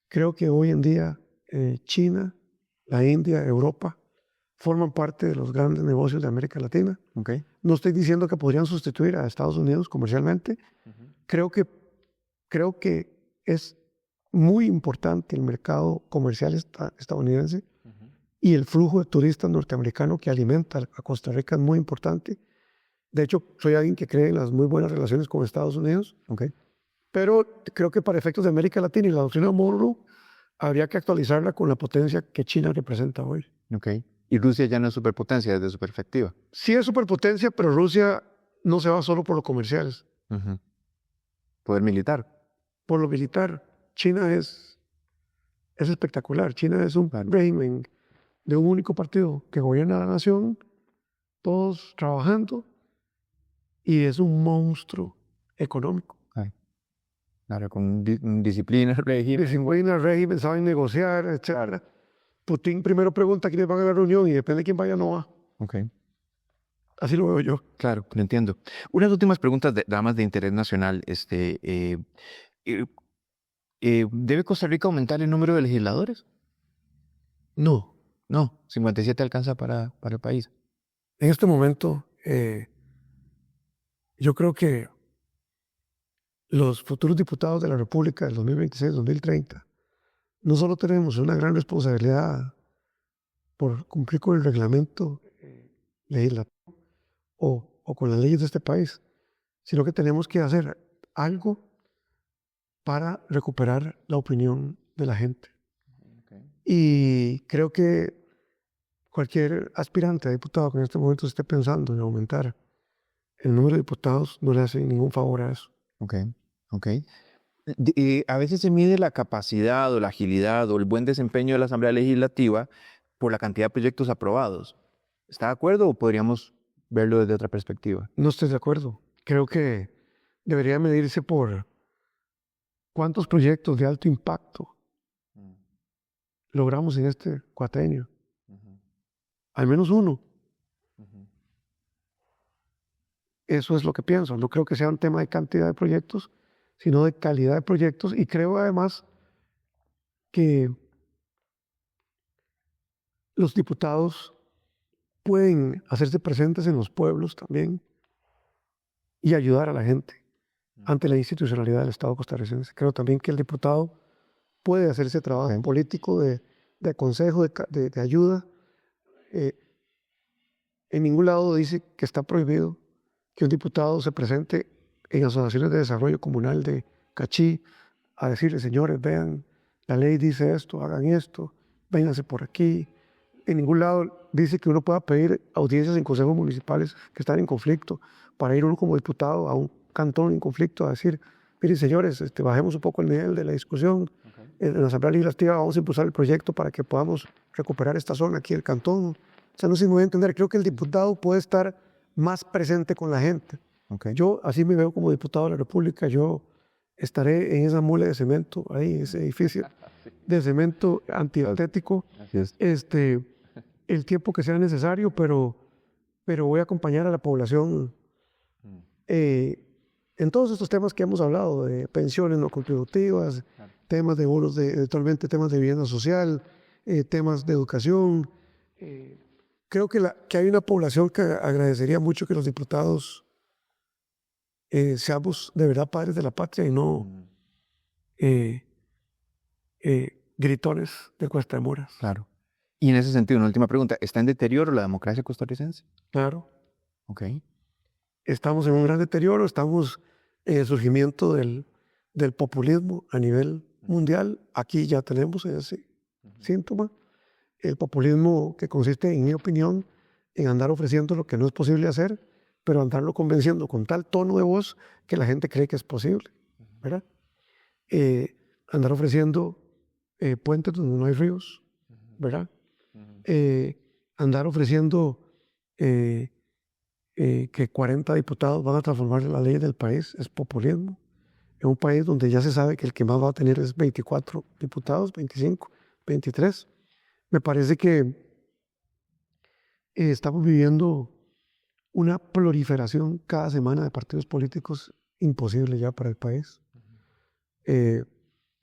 Speaker 3: Creo que hoy en día China, la India, Europa, forman parte de los grandes negocios de América Latina.
Speaker 2: Ok.
Speaker 3: No estoy diciendo que podrían sustituir a Estados Unidos comercialmente. Creo que es muy importante el mercado comercial estadounidense y el flujo de turistas norteamericanos que alimenta a Costa Rica es muy importante. De hecho, soy alguien que cree en las muy buenas relaciones con Estados Unidos,
Speaker 2: Ok.
Speaker 3: pero creo que para efectos de América Latina y la doctrina Monroe habría que actualizarla con la potencia que China representa hoy.
Speaker 2: Ok. Y Rusia ya no es superpotencia desde su perspectiva.
Speaker 3: Sí es superpotencia, pero Rusia no se va solo por lo comercial.
Speaker 2: Ujú. Poder militar.
Speaker 3: Por lo militar, China es espectacular. China es un régimen de un único partido que gobierna la nación, todos trabajando, y es un monstruo económico.
Speaker 2: Claro, con disciplina, régimen.
Speaker 3: Disciplina, régimen, saben negociar, etc. Putin primero pregunta quiénes van a la reunión y depende de quién vaya, no va.
Speaker 2: Ok.
Speaker 3: Así lo veo yo.
Speaker 2: Claro, lo entiendo. Unas últimas preguntas, damas de interés nacional. ¿Debe Costa Rica aumentar el número de legisladores?
Speaker 3: No.
Speaker 2: No, 57 alcanza para el país.
Speaker 3: En este momento, yo creo que los futuros diputados de la República del 2026-2030 no solo tenemos una gran responsabilidad por cumplir con el reglamento legislativo o con las leyes de este país, sino que tenemos que hacer algo para recuperar la opinión de la gente. Y creo que cualquier aspirante a diputado que en este momento esté pensando en aumentar el número de diputados no le hace ningún favor a eso.
Speaker 2: Ok. A veces se mide la capacidad o la agilidad o el buen desempeño de la Asamblea Legislativa por la cantidad de proyectos aprobados. ¿Está de acuerdo o podríamos verlo desde otra perspectiva?
Speaker 3: No estoy de acuerdo. Creo que debería medirse por cuántos proyectos de alto impacto logramos en este cuatrenio. al menos uno. Eso es lo que pienso. No creo que sea un tema de cantidad de proyectos, sino de calidad de proyectos. Y creo además que los diputados pueden hacerse presentes en los pueblos también y ayudar a la gente ante la institucionalidad del Estado costarricense. Creo también que el diputado puede hacer ese trabajo político de consejo, de ayuda. En ningún lado dice que está prohibido que un diputado se presente en asociaciones de desarrollo comunal de Cachí a decirle, señores, vean, la ley dice esto, hagan esto, vénganse por aquí. En ningún lado dice que uno pueda pedir audiencias en consejos municipales que están en conflicto para ir uno como diputado a un cantón en conflicto a decir, miren señores, bajemos un poco el nivel de la discusión. En la Asamblea Legislativa vamos a impulsar el proyecto para que podamos recuperar esta zona aquí del cantón. O sea, no sé si me voy a entender. Creo que el diputado puede estar más presente con la gente. Yo así me veo como diputado de la República. Yo estaré en esa mole de cemento, ahí, ese edificio de cemento antiestético. El tiempo que sea necesario, pero voy a acompañar a la población en todos estos temas que hemos hablado, de pensiones no contributivas, temas de bonos, eventualmente temas de vivienda social, temas de educación. Creo que hay una población que agradecería mucho que los diputados seamos de verdad padres de la patria y no gritones de Cuesta de Moras.
Speaker 2: Claro. Y en ese sentido, una última pregunta. ¿Está en deterioro la democracia costarricense?
Speaker 3: Claro.
Speaker 2: Ok.
Speaker 3: Estamos en un gran deterioro, estamos en el surgimiento del populismo a nivel mundial. Aquí ya tenemos ese síntoma. El populismo que consiste, en mi opinión, en andar ofreciendo lo que no es posible hacer, pero andarlo convenciendo con tal tono de voz que la gente cree que es posible, ¿verdad? Andar ofreciendo puentes donde no hay ríos, ¿verdad? Andar ofreciendo que 40 diputados van a transformar la ley del país es populismo. En un país donde ya se sabe que el que más va a tener es 24 diputados, 25, 23. Me parece que estamos viviendo una proliferación cada semana de partidos políticos imposible ya para el país.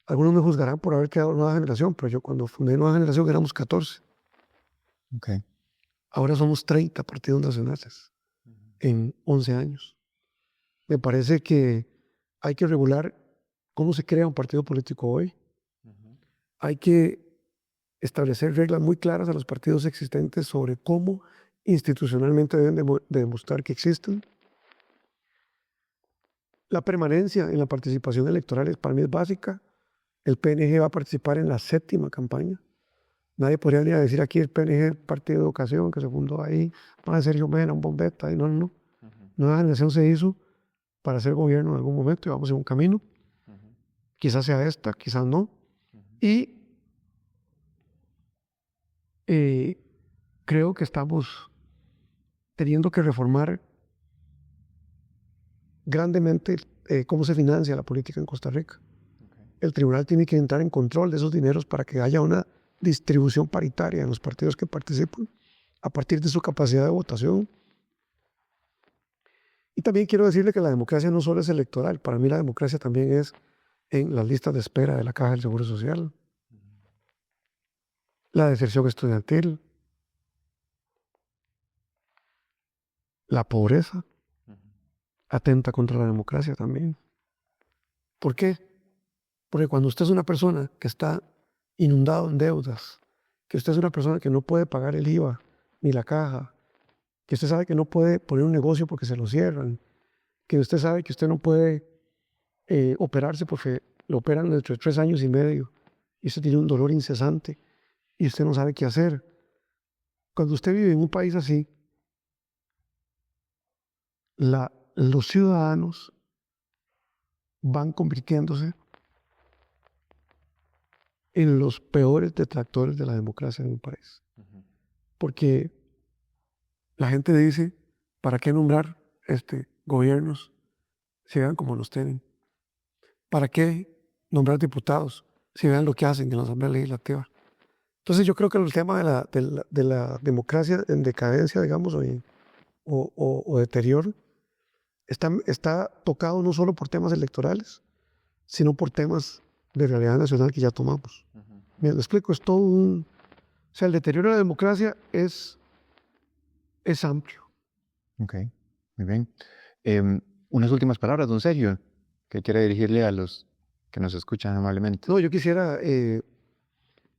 Speaker 3: Algunos me juzgarán por haber creado Nueva Generación, pero yo cuando fundé Nueva Generación éramos 14.
Speaker 2: Okay.
Speaker 3: Ahora somos 30 partidos nacionales en 11 años. Me parece que hay que regular cómo se crea un partido político hoy. Hay que establecer reglas muy claras a los partidos existentes sobre cómo institucionalmente deben de demostrar que existen. La permanencia en la participación electoral para mí es básica. El PNG va a participar en la 7ª campaña. Nadie podría venir a decir aquí el PNG, Partido de Educación, que se fundó ahí, va a ser Sergio Mena, un bombeta. No. Nueva Generación se hizo para hacer gobierno en algún momento y vamos en un camino. Quizás sea esta, quizás no. Y creo que estamos teniendo que reformar grandemente cómo se financia la política en Costa Rica. El tribunal tiene que entrar en control de esos dineros para que haya una distribución paritaria en los partidos que participan a partir de su capacidad de votación. Y también quiero decirle que la democracia no solo es electoral, para mí la democracia también es en las listas de espera de la Caja del Seguro Social, la deserción estudiantil, la pobreza, atenta contra la democracia también. ¿Por qué? Porque cuando usted es una persona que está inundado en deudas, que usted es una persona que no puede pagar el IVA ni la caja, que usted sabe que no puede poner un negocio porque se lo cierran, que usted sabe que usted no puede operarse porque lo operan dentro de 3 años y medio y usted tiene un dolor incesante y usted no sabe qué hacer. Cuando usted vive en un país así, los ciudadanos van convirtiéndose en los peores detractores de la democracia en un país. Porque la gente dice, ¿para qué nombrar gobiernos si vean cómo nos tienen? ¿Para qué nombrar diputados si vean lo que hacen en la Asamblea Legislativa? Entonces yo creo que el tema de la democracia en decadencia, digamos, o deterioro, está tocado no solo por temas electorales, sino por temas de realidad nacional que ya tomamos. Bien, lo explico, es todo un... O sea, el deterioro de la democracia es amplio.
Speaker 2: Ok, muy bien. Unas últimas palabras, don Sergio, que quiere dirigirle a los que nos escuchan amablemente.
Speaker 3: No, yo quisiera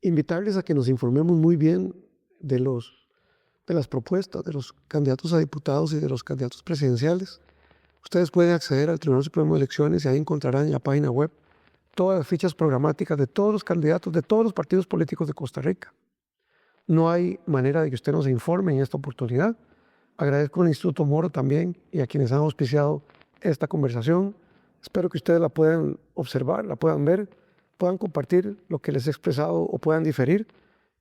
Speaker 3: invitarles a que nos informemos muy bien de las propuestas de los candidatos a diputados y de los candidatos presidenciales. Ustedes pueden acceder al Tribunal Supremo de Elecciones y ahí encontrarán en la página web todas las fichas programáticas de todos los candidatos de todos los partidos políticos de Costa Rica. No hay manera de que usted nos informe en esta oportunidad. Agradezco al Instituto Moro también y a quienes han auspiciado esta conversación. Espero que ustedes la puedan observar, la puedan ver, puedan compartir lo que les he expresado o puedan diferir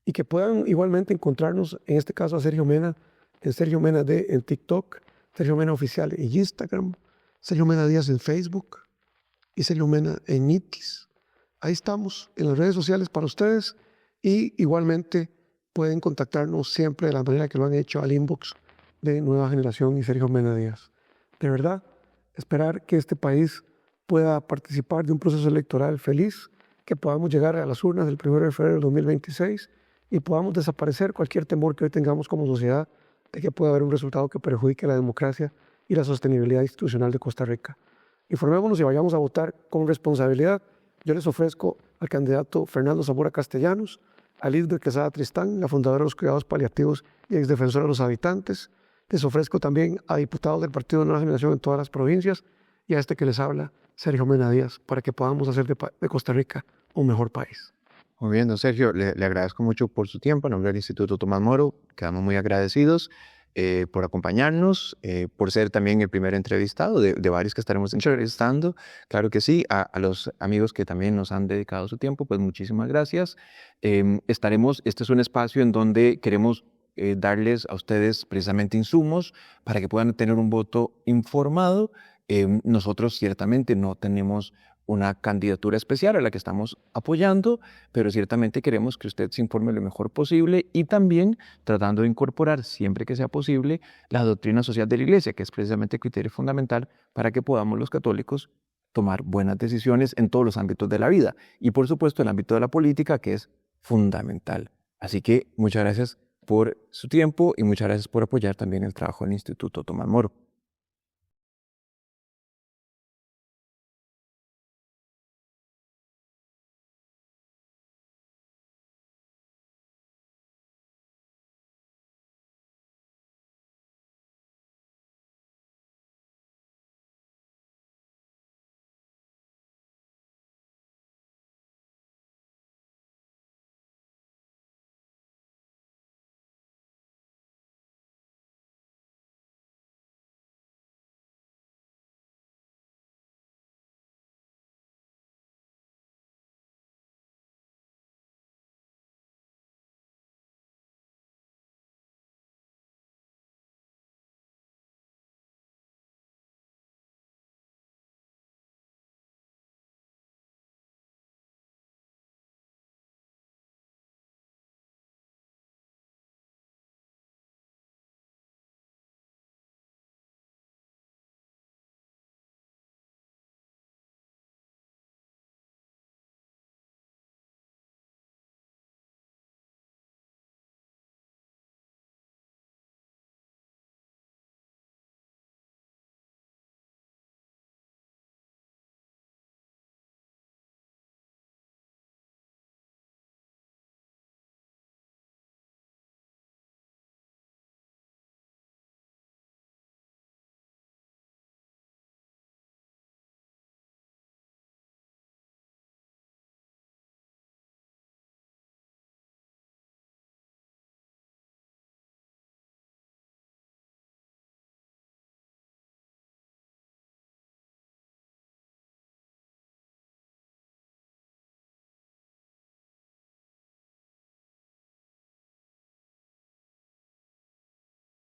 Speaker 3: y que puedan igualmente encontrarnos, en este caso a Sergio Mena, en Sergio Mena D en TikTok, Sergio Mena Oficial en Instagram, Sergio Mena Díaz en Facebook y Sergio Mena en Itis. Ahí estamos en las redes sociales para ustedes y igualmente pueden contactarnos siempre de la manera que lo han hecho al inbox de Nueva Generación y Sergio Mena Díaz. De verdad, esperar que este país pueda participar de un proceso electoral feliz, que podamos llegar a las urnas del 1 de febrero del 2026 y podamos desaparecer cualquier temor que hoy tengamos como sociedad de que pueda haber un resultado que perjudique la democracia y la sostenibilidad institucional de Costa Rica. Informémonos y vayamos a votar con responsabilidad. Yo les ofrezco al candidato Fernando Zamora Castellanos, a Lisbeth Quesada Tristán, la fundadora de los cuidados paliativos y exdefensora de los habitantes. Les ofrezco también a diputados del Partido de Nueva Generación en todas las provincias y a este que les habla, Sergio Mena Díaz, para que podamos hacer de Costa Rica un mejor país.
Speaker 2: Muy bien, don Sergio, le agradezco mucho por su tiempo. En nombre del Instituto Tomás Moro, quedamos muy agradecidos por acompañarnos, por ser también el primer entrevistado de varios que estaremos entrevistando. Claro que sí, a los amigos que también nos han dedicado su tiempo, pues muchísimas gracias. Este es un espacio en donde queremos darles a ustedes precisamente insumos para que puedan tener un voto informado. Nosotros ciertamente no tenemos una candidatura especial a la que estamos apoyando, pero ciertamente queremos que usted se informe lo mejor posible y también tratando de incorporar siempre que sea posible la doctrina social de la Iglesia, que es precisamente el criterio fundamental para que podamos los católicos tomar buenas decisiones en todos los ámbitos de la vida y por supuesto el ámbito de la política, que es fundamental. Así que muchas gracias por su tiempo y muchas gracias por apoyar también el trabajo del Instituto Tomás Moro.